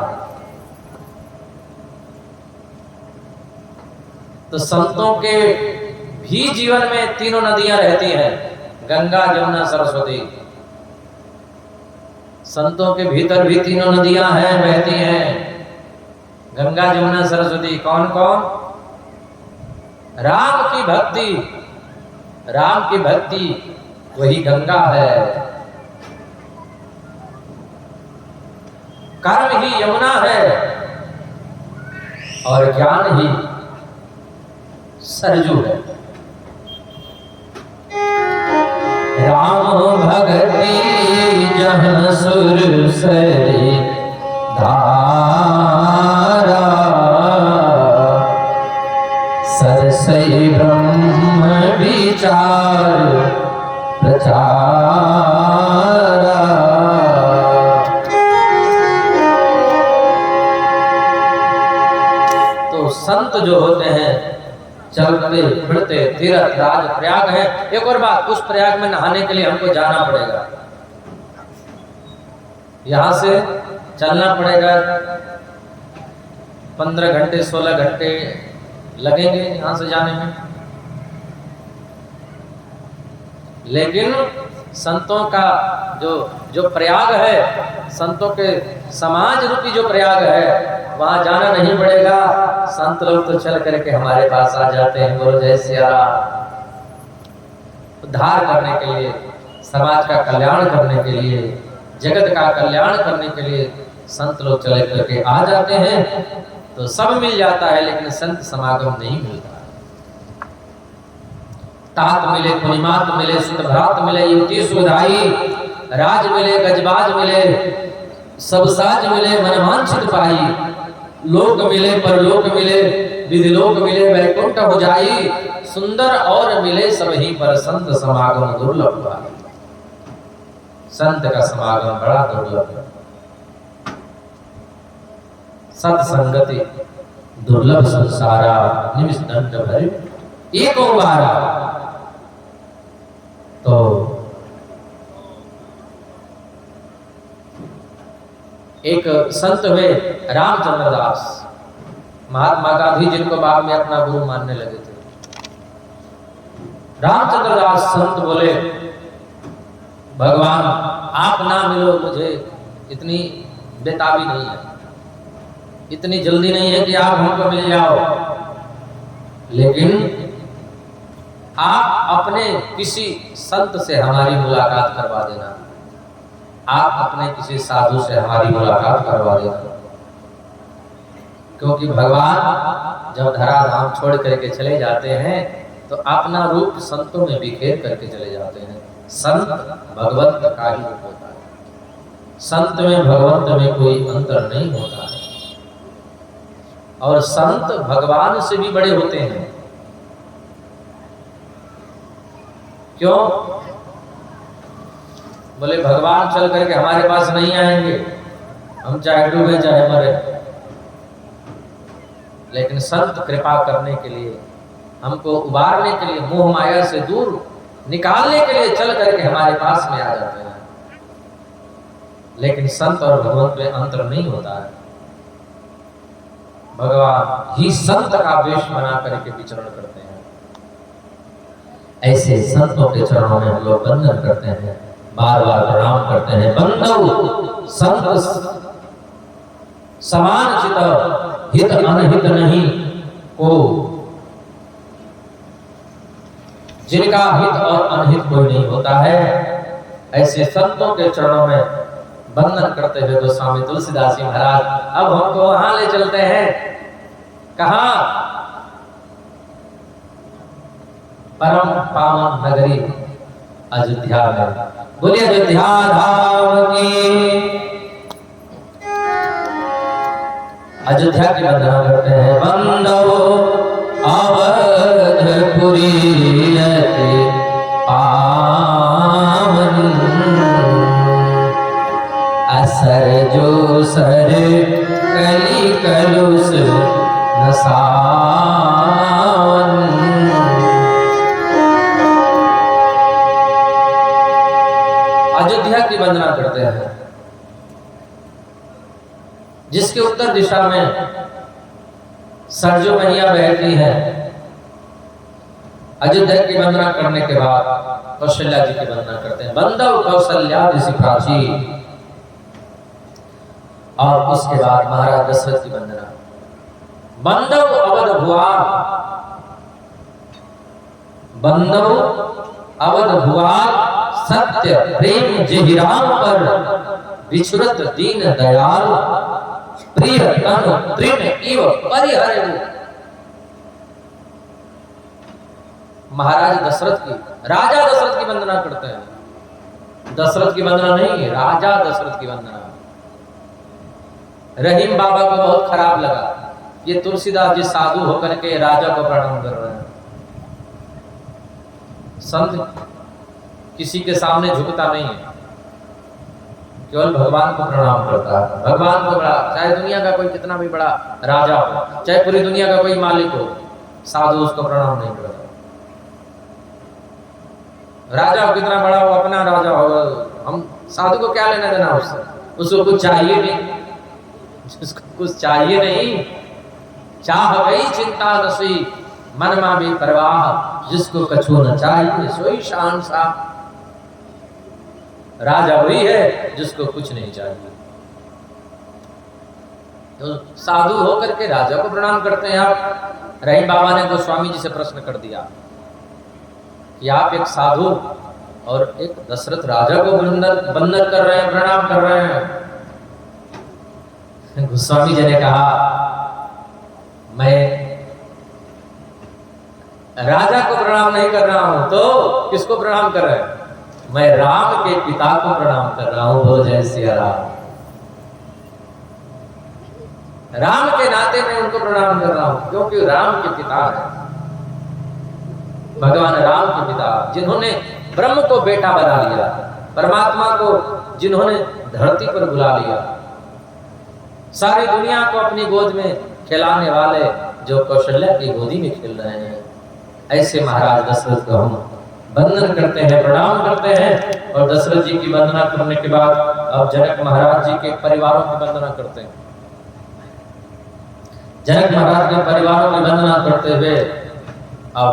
तो संतों के भी जीवन में तीनों नदियां रहती हैं, गंगा जमुना सरस्वती। संतों के भीतर भी तीनों नदियां हैं, बहती हैं, गंगा जमुना सरस्वती। कौन कौन? राम की भक्ति, राम की भक्ति वही गंगा है। कर्म ही यमुना है और ज्ञान ही सरजू है। राम भगति जहाँ सुर सरी धारा, सरसई ब्रह्म विचार प्रचारा। तो संत जो होते हैं चलते फिरते तीर्थ राज प्रयाग है। एक और बात, उस प्रयाग में नहाने के लिए हमको जाना पड़ेगा, यहां से चलना पड़ेगा। 15 घंटे 16 घंटे लगेंगे यहां से जाने में। लेकिन संतों का जो प्रयाग है, संतों के समाज रूपी जो प्रयाग है, वहां जाना नहीं पड़ेगा। संत लोग तो चल करके हमारे पास आ जाते हैं बोलो जय सिया राम। उद्धार करने के लिए, समाज का कल्याण करने के लिए, जगत का कल्याण करने के लिए संत लोग चले करके आ जाते हैं। तो सब मिल जाता है लेकिन संत समागम नहीं मिलता। तात मिले, पुनिमात मिले, सुतभ्रात मिले, युवती सुधाई, राज मिले, गजबाज मिले, सब साज मिले, मनवांछित पाई। लोक मिले, परलोक मिले, विधिलोक मिले, वैकुंठ हो जाई। सुंदर और मिले सब ही पर संत समागम दुर्लभ हुआ। संत का समागम बड़ा दुर्लभ है। सत्संगति दुर्लभ संसारा, निमिष दंड भरि एक बारा। तो एक संत हुए रामचंद्र दास, महात्मा गांधी जिनको बाद में अपना गुरु मानने लगे थे। रामचंद्र दास संत बोले, भगवान आप ना मिलो मुझे, इतनी बेताबी नहीं है, इतनी जल्दी नहीं है कि आप हमको मिल जाओ, लेकिन आप अपने किसी संत से हमारी मुलाकात करवा देना, आप अपने किसी साधु से हमारी मुलाकात करवा देना। क्योंकि भगवान जब धरा धाम छोड़ करके चले जाते हैं तो अपना रूप संतों में बिखेर करके चले जाते हैं। संत भगवंत का ही रूप होता है, संत में भगवंत में कोई अंतर नहीं होता है। और संत भगवान से भी बड़े होते हैं। क्यों? बोले भगवान चल करके हमारे पास नहीं आएंगे, हम चाहे डूबे चाहे मरे, लेकिन संत कृपा करने के लिए, हमको उबारने के लिए, मोह माया से दूर निकालने के लिए चल करके हमारे पास में आ जाते हैं। लेकिन संत और भगवंत में अंतर नहीं होता है। भगवान ही संत का वेश बना करके विचरण करते हैं। ऐसे संतों के चरणों में हम लोग वंदन करते हैं, बार बार प्रणाम करते हैं। बंधु संत समान चित, हित अनहित नहीं को, जिनका हित और अनहित कोई नहीं होता है, ऐसे संतों के चरणों में वंदन करते हुए गोस्वामी तुलसीदास जी महाराज अब हमको वहां ले चलते हैं। कहां? परम पावन नगरी अयोध्या में। बोलिए अयोध्या धाम की, अयोध्या की वंदना करते हैं। बंदो अवधपुरी अति पावन, असर जो सर कली कलुष नसावन। अयोध्या की वंदना करते हैं, जिसके उत्तर दिशा में सरजू मैया बहती है। अयोध्या की वंदना करने के बाद कौशल्या जी की वंदना करते हैं। बंदव कौशल्या ऋषि प्राची, और उसके बाद महाराज दशरथ की वंदना। बंदव अवध भुआ, बंदव अवध भुआ, सत्य प्रेम जेहिराम पर विचुरत दीन दयाल, प्रिय तन तृण इव परिहर। महाराज दशरथ की, राजा दशरथ की वंदना करते हैं। दशरथ की वंदना नहीं, राजा दशरथ की वंदना। रहीम बाबा को बहुत खराब लगा, ये तुलसीदास जी साधु होकर के राजा को प्रणाम कर रहे हैं। संत किसी के सामने झुकता नहीं है, केवल भगवान को प्रणाम करता है। भगवान को बड़ा, चाहे दुनिया का कोई कितना भी बड़ा राजा हो, चाहे पूरी दुनिया का कोई मालिक हो, साधु उसको प्रणाम नहीं करता। राजा हो कितना बड़ा हो, अपना राजा हो, हम साधु को क्या लेना देना उससे? उसको कुछ चाहिए नहीं, उसको कुछ चाहिए नहीं। चाह गई चिंता नसी, मन में भी परवाह, जिसको कछु न चाहिए सोई शान सा। राजा वही है जिसको कुछ नहीं चाहिए। तो साधु होकर के राजा को प्रणाम करते हैं आप। रहीम बाबा ने गोस्वामी जी से प्रश्न कर दिया कि आप एक साधु और एक दशरथ राजा को वंदन कर रहे हैं, प्रणाम कर रहे हैं। गोस्वामी जी ने कहा, मैं राजा को प्रणाम नहीं कर रहा हूं, तो किसको प्रणाम कर रहे हैं? मैं राम के पिता को प्रणाम कर रहा हूं। बोल जय सिया राम। राम के नाते मैं उनको प्रणाम कर रहा हूं, क्योंकि राम के पिता है, भगवान राम के पिता, जिन्होंने ब्रह्म को बेटा बना लिया, परमात्मा को जिन्होंने धरती पर बुला लिया, सारी दुनिया को अपनी गोद में खिलाने वाले, जो कौशल्या की गोदी में खेल रहे हैं, ऐसे महाराज दशरथ को हम वंदन करते हैं, प्रणाम करते हैं। और दशरथ जी की वंदना करने के बाद अब जनक महाराज जी के परिवारों की वंदना करते हैं। जनक महाराज के परिवारों की वंदना करते हुए अब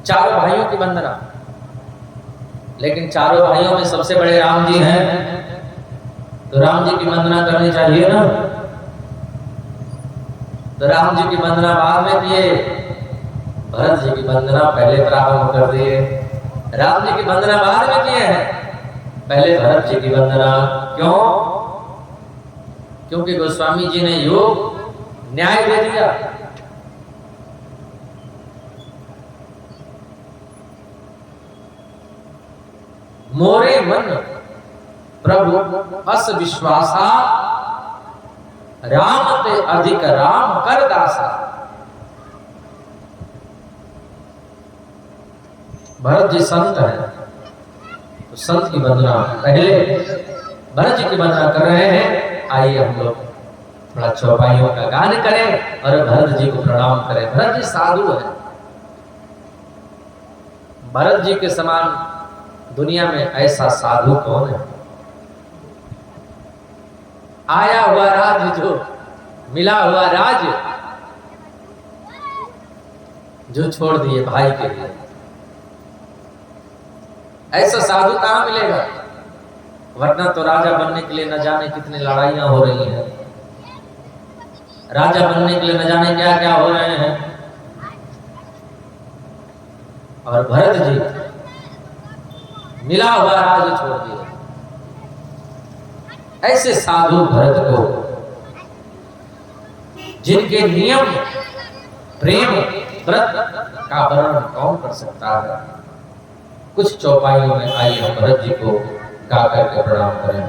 चारों भाइयों की वंदना। लेकिन चारों भाइयों में सबसे बड़े राम जी हैं, तो राम जी की वंदना करनी चाहिए ना। तो राम जी की वंदना बाद में किए, भरत जी की वंदना पहले प्रारंभ कर दिए। राम जी की वंदना बाद में किए हैं, पहले भरत जी की वंदना। क्यों? क्योंकि गोस्वामी जी ने योग न्याय दे दिया। मोरे मन प्रभु अस विश्वासा, राम ते अधिक राम कर दासा। भरत जी संत है, तो संत की वंदना पहले भरत जी की वंदना कर रहे हैं। आइए हम लोग थोड़ा चौपाइयों का गान करें और भरत जी को प्रणाम करें। भरत जी साधु है, भरत जी के समान दुनिया में ऐसा साधु कौन है? आया हुआ राज, जो मिला हुआ राज जो छोड़ दिए भाई के लिए, ऐसा साधु कहां मिलेगा? वरना तो राजा बनने के लिए न जाने कितनी लड़ाइयां हो रही हैं, राजा बनने के लिए न जाने क्या क्या हो रहे हैं। और भरत जी मिला हुआ राज छोड़ दिया। ऐसे साधु भरत को, जिनके नियम प्रेम व्रत का वर्णन कौन कर सकता है? कुछ चौपाइयों में आइए हम भरत जी को गा करके प्रणाम करें।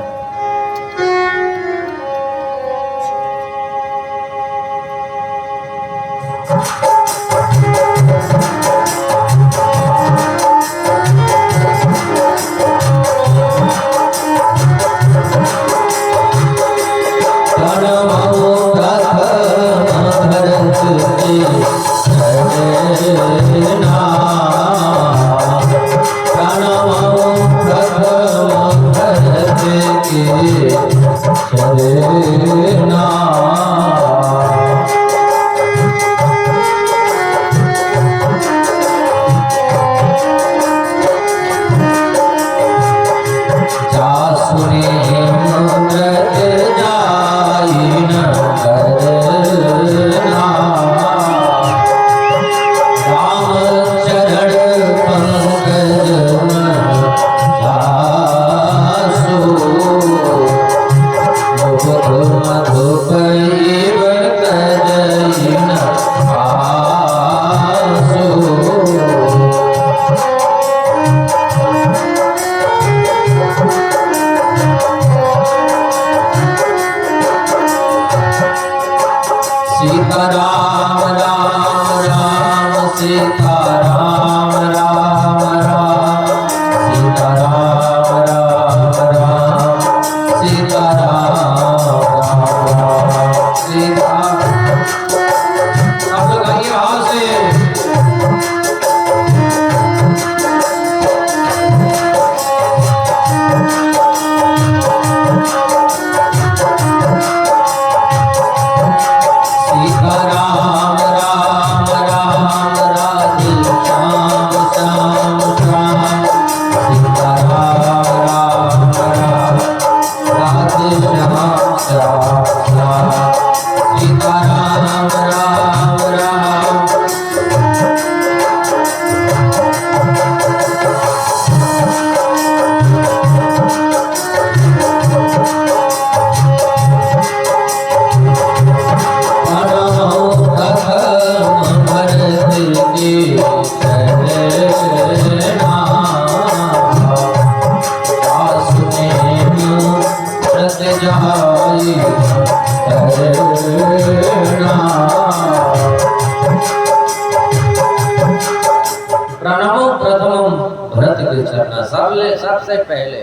सबसे पहले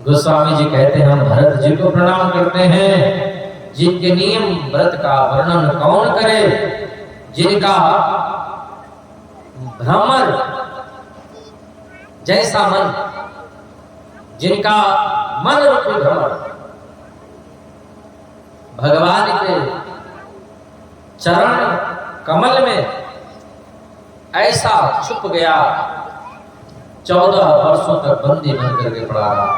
गोस्वामी जी कहते हैं हम भरत जी को प्रणाम करते हैं, जिनके नियम व्रत का वर्णन कौन करे, जिनका भ्रमर जैसा मन, जिनका मन रूपी भ्रमर भगवान के चरण कमल में ऐसा छुप गया, 14 वर्षों तक बंदी बन करके पड़ा रहा।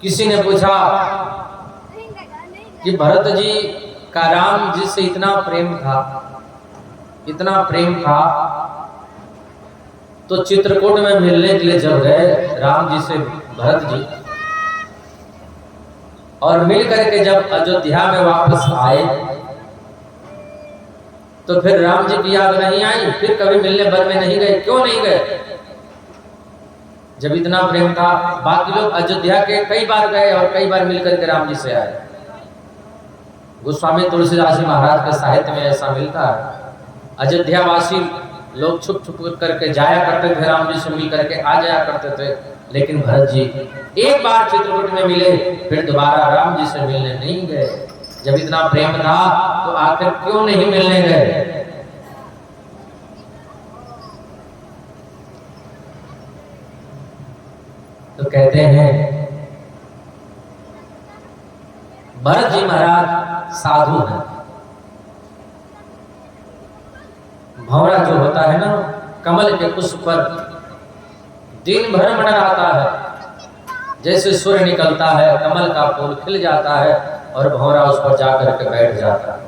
किसी ने पूछा कि भरत जी का राम जी से इतना प्रेम था, इतना प्रेम था, तो चित्रकूट में मिलने के लिए जब गए राम जी से भरत जी, और मिल करके जब अयोध्या में वापस आए तो फिर राम जी की याद नहीं आई, फिर कभी मिलने भर में नहीं गए। क्यों नहीं गए? जब इतना प्रेम था, बाकी लोग अयोध्या के कई बार गए और कई बार मिल करके राम जी से आए। गोस्वामी तुलसीदास जी महाराज के साहित्य में ऐसा मिलता है। अयोध्या वासी लोग छुप छुप करके जाया करते थे, राम जी से मिल करके आ जाया करते थे, लेकिन भरत जी एक बार चित्रकूट में मिले, फिर दोबारा राम जी से मिलने नहीं गए। जब इतना प्रेम था तो आखिर क्यों नहीं मिलने गए? तो कहते हैं भरत जी महाराज साधु हैं। भंवरा जो होता है ना, कमल के पुष्प पर दिन भर मंडराता है, जैसे सूर्य निकलता है कमल का फूल खिल जाता है और भंवरा उस पर जाकर के बैठ जाता है।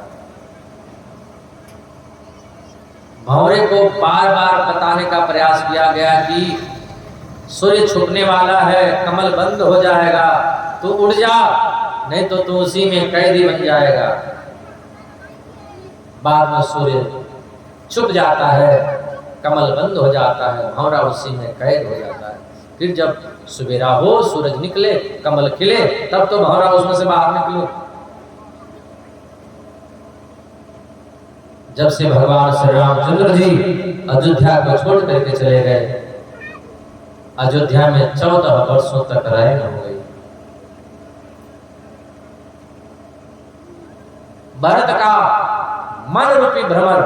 भंवरे को बार बार बताने का प्रयास किया गया कि सूर्य छुपने वाला है, कमल बंद हो जाएगा, तू उड़ जा, नहीं तो तू उसी में कैदी बन जाएगा। बाद में सूर्य छुप जाता है, कमल बंद हो जाता है, भंवरा उसी में कैद हो जाता है। फिर जब सवेरा हो, सूरज निकले, कमल खिले, तब तो भंवरा उसमें से बाहर निकले। जब से भगवान श्री रामचंद्र जी अयोध्या को छोड़ करके चले गए, अयोध्या में 14 वर्षों तक रहन हो गई। भरत का मन रूपी भ्रमर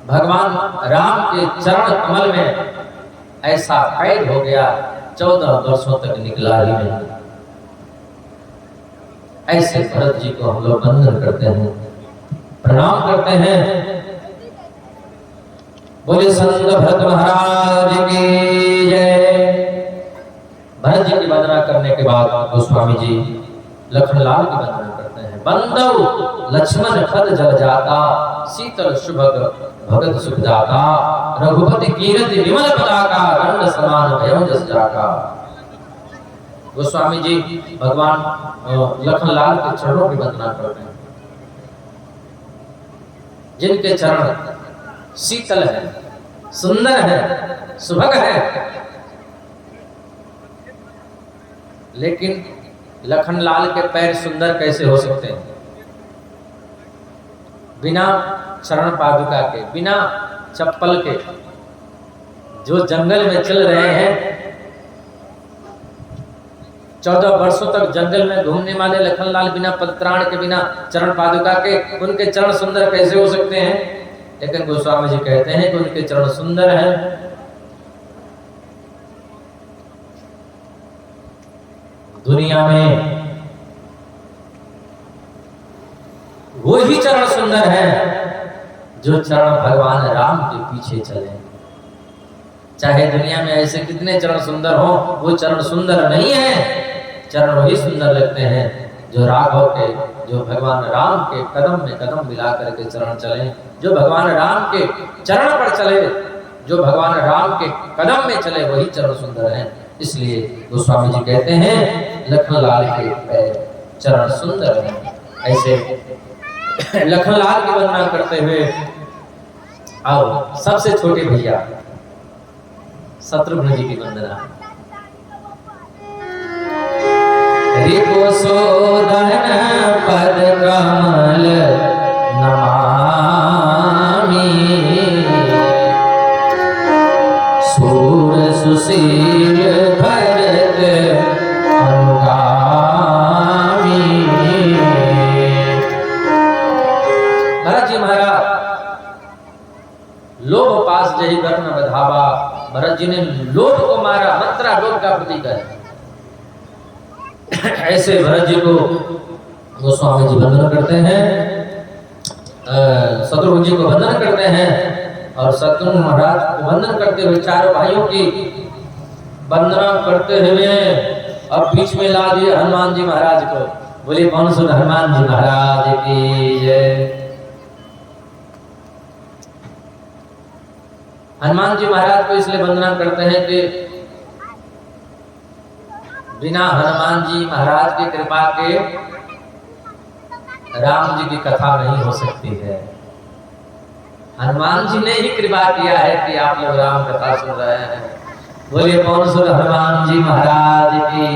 भगवान राम के चरण कमल में ऐसा कैद हो गया, 14 वर्षों तक निकला ही नहीं। ऐसे भरत जी को हम लोग वंदन करते हैं, प्रणाम करते हैं। बोले संत भरत महाराज की जय। भरत जी की वंदना करने के बाद गोस्वामी जी लखनलाल की वंदना करते हैं। बंदव लक्ष्मण पद जल जाता, शीतल सुभग भगत सुख जाता, रघुपति कीरति विमल पताका, गंड समान भयम जस जाका। गोस्वामी जी भगवान लखनलाल के चरणों की वंदना करते हैं, जिनके चरण शीतल है, सुंदर है, सुभग है। लेकिन लखनलाल के पैर सुंदर कैसे हो सकते हैं? बिना चरण पादुका के, बिना चप्पल के, जो जंगल में चल रहे हैं, 14 वर्षों तक जंगल में घूमने वाले लखनलाल बिना पदत्राण के, बिना चरण पादुका के, उनके चरण सुंदर कैसे हो सकते हैं? लेकिन गोस्वामी जी कहते हैं कि उनके चरण सुंदर हैं। दुनिया में वही चरण सुंदर है जो चरण भगवान राम के पीछे चले। चाहे दुनिया में ऐसे कितने चरण सुंदर हो, वो चरण सुंदर नहीं है। चरण वही सुंदर लगते हैं जो राघव के, जो भगवान राम के कदम में कदम मिला करके चरण चले, जो भगवान राम के चरण पर चले, जो भगवान राम के कदम में चले, वही चरण सुंदर हैं। इसलिए गोस्वामी जी कहते हैं लखनलाल के पैर चरण सुंदर हैं। ऐसे लखनलाल की वंदना करते हुए आओ सबसे छोटे भैया शत्रुघ्न जी की वंदना। रिपुसूदन पद कमल नमामि, सूर सुशील भरत अनुगामी। भरत जी महाराज लोभ पास जही गर्म बधावा, भरत जी ने लोभ को मारा, मंत्रा लोभ का प्रतीक है। ऐसे भरत जी को गोस्वामी जी वंदन करते हैं, शत्रुघ्न जी को वंदन करते हैं, और शत्रुघ्न महाराज को वंदन करते हुए चारों भाइयों की वंदना करते हुए अब बीच में ला दिए हनुमान जी महाराज को। बोले कौन सुन हनुमान जी महाराज की जय। हनुमान जी महाराज को इसलिए वंदना करते हैं कि बिना हनुमान जी महाराज की कृपा के राम जी की कथा नहीं हो सकती है। हनुमान जी ने ही कृपा किया है कि आप लोग राम कथा सुन रहे हैं। बोलिए कौन सुन हनुमान जी महाराज की।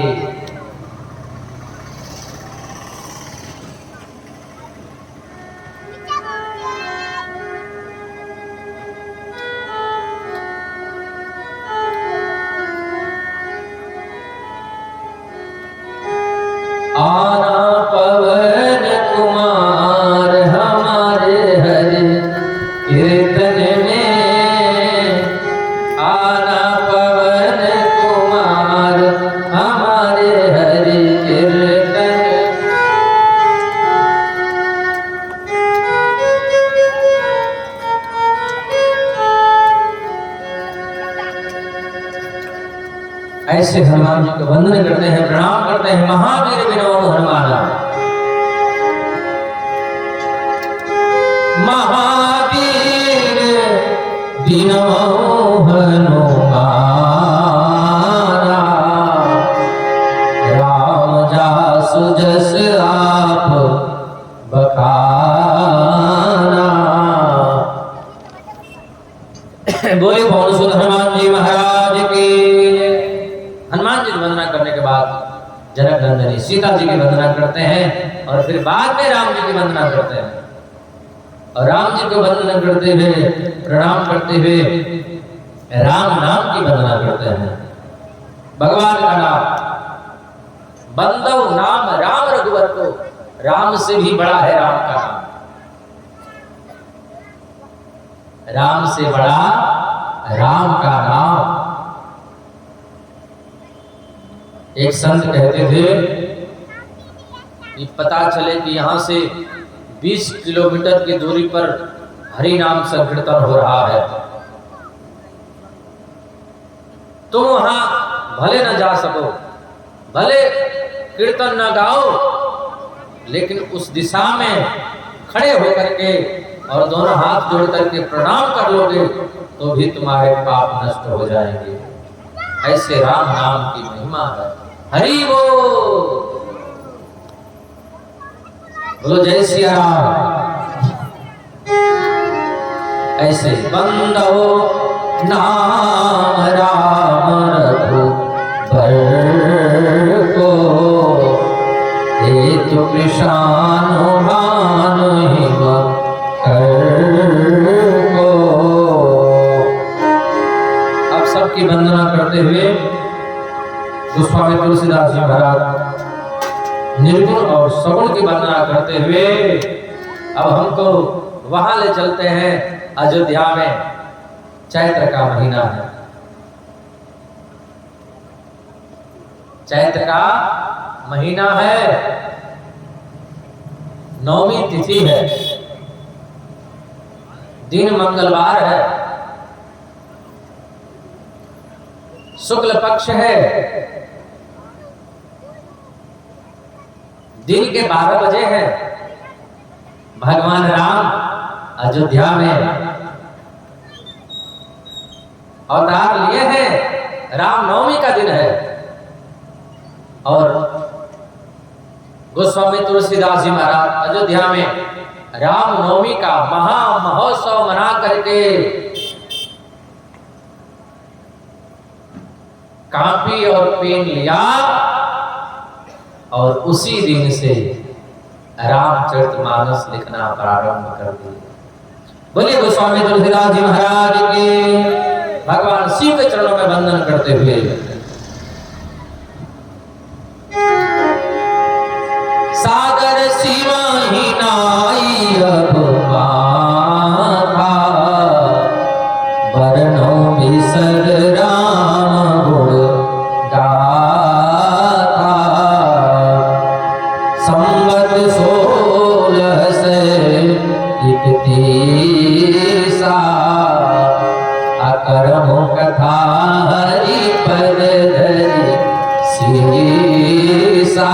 आना पवन कुमार हमारे हरि कीर्तन में, आना पवन कुमार हमारे हरि कीर्तन। ऐसे हनुमान जी को वंदन करते हैं, प्रणाम करते हैं। महावीर विनो हनुमाना, महावीर विनो हनुमाना, राम जासु जस आप बखाना। बोले पवन सुत हनुमान जी महाराज की। हनुमान जी की वंदना करने के बाद जनक नंदनी सीता जी की वंदना करते हैं और फिर बाद में राम जी की वंदना करते हैं। और राम जी को वंदना करते हुए, प्रणाम करते हुए राम नाम की वंदना करते हैं। भगवान का नाम बंदव नाम राम रघुवर को, राम से भी बड़ा है राम का नाम, राम से बड़ा राम का नाम। एक संत कहते थे कि पता चले कि यहां से 20 किलोमीटर की दूरी पर हरि नाम संकीर्तन हो रहा है, तो वहां भले न जा सको, भले कीर्तन न गाओ, लेकिन उस दिशा में खड़े होकर के और दोनों हाथ जोड़ करके प्रणाम कर लोगे तो भी तुम्हारे पाप नष्ट हो जाएंगे। ऐसे राम नाम की महिमा है। हरि बोलो जय सिया राम। ऐसे बंदो नाम राम रघुबर को, हेतु कृष्ण भानु हिम को। अब सबकी वंदना करते हुए गोस्वामी तुलसीदास जी महाराज निर्गुण और सगुण की वंदना करते हुए अब हमको वहां ले चलते हैं। अयोध्या में चैत्र का महीना है, चैत्र का महीना है, नौमी तिथि है, दिन मंगलवार है, शुक्ल पक्ष है, दिन के 12 बजे हैं। भगवान राम अयोध्या में अवतार लिए हैं। राम नवमी का दिन है और गोस्वामी तुलसीदास जी महाराज अयोध्या में राम नवमी का महा महोत्सव मना करके कापी और पेन लिया और उसी दिन से रामचरितमानस लिखना प्रारंभ कर दिया। बोलिए गोस्वामी तुलसीदास जी महाराज के। भगवान शिव के चरणों में वंदन करते हुए सागर सीमा ही नाई अब माथा, वर्णो बिसर राम गुण गाथा। संवत 16 से 31 अकर्म कथा हरि पद धरि सीसा।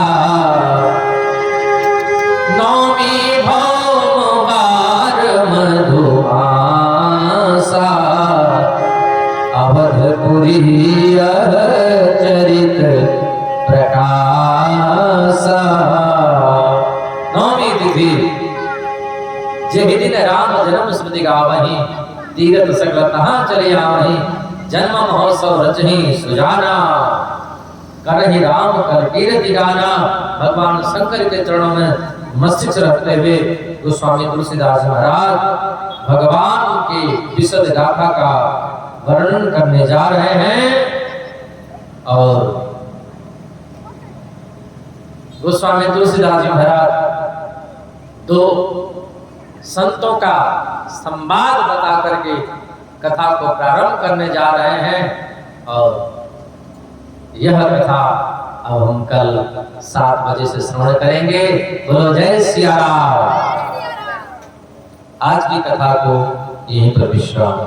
नौमी भौम बार मधुमासा, अवधपुरी चरित प्रकाशा। नौमी तिथि जेहि दिन राम जन्म स्मृति गावहि, तीरथ सकल तहाँ चले आवहि। जन्म महोत्सव रचहि सुजाना, करहि राम कर कीर्ति गाना। भगवान शंकर के चरणों में मस्तिष्क रखते हुए गोस्वामी तुलसीदास महाराज भगवान की विशद गाथा का वर्णन करने जा रहे हैं। और गोस्वामी तुलसीदास जी महाराज 2 संतों का संवाद बता करके कथा को प्रारंभ करने जा रहे हैं। और यह कथा अब हम कल 7 बजे से श्रवण करेंगे। बोलो जय सिया राम। आज की कथा को यहीं पर विश्राम।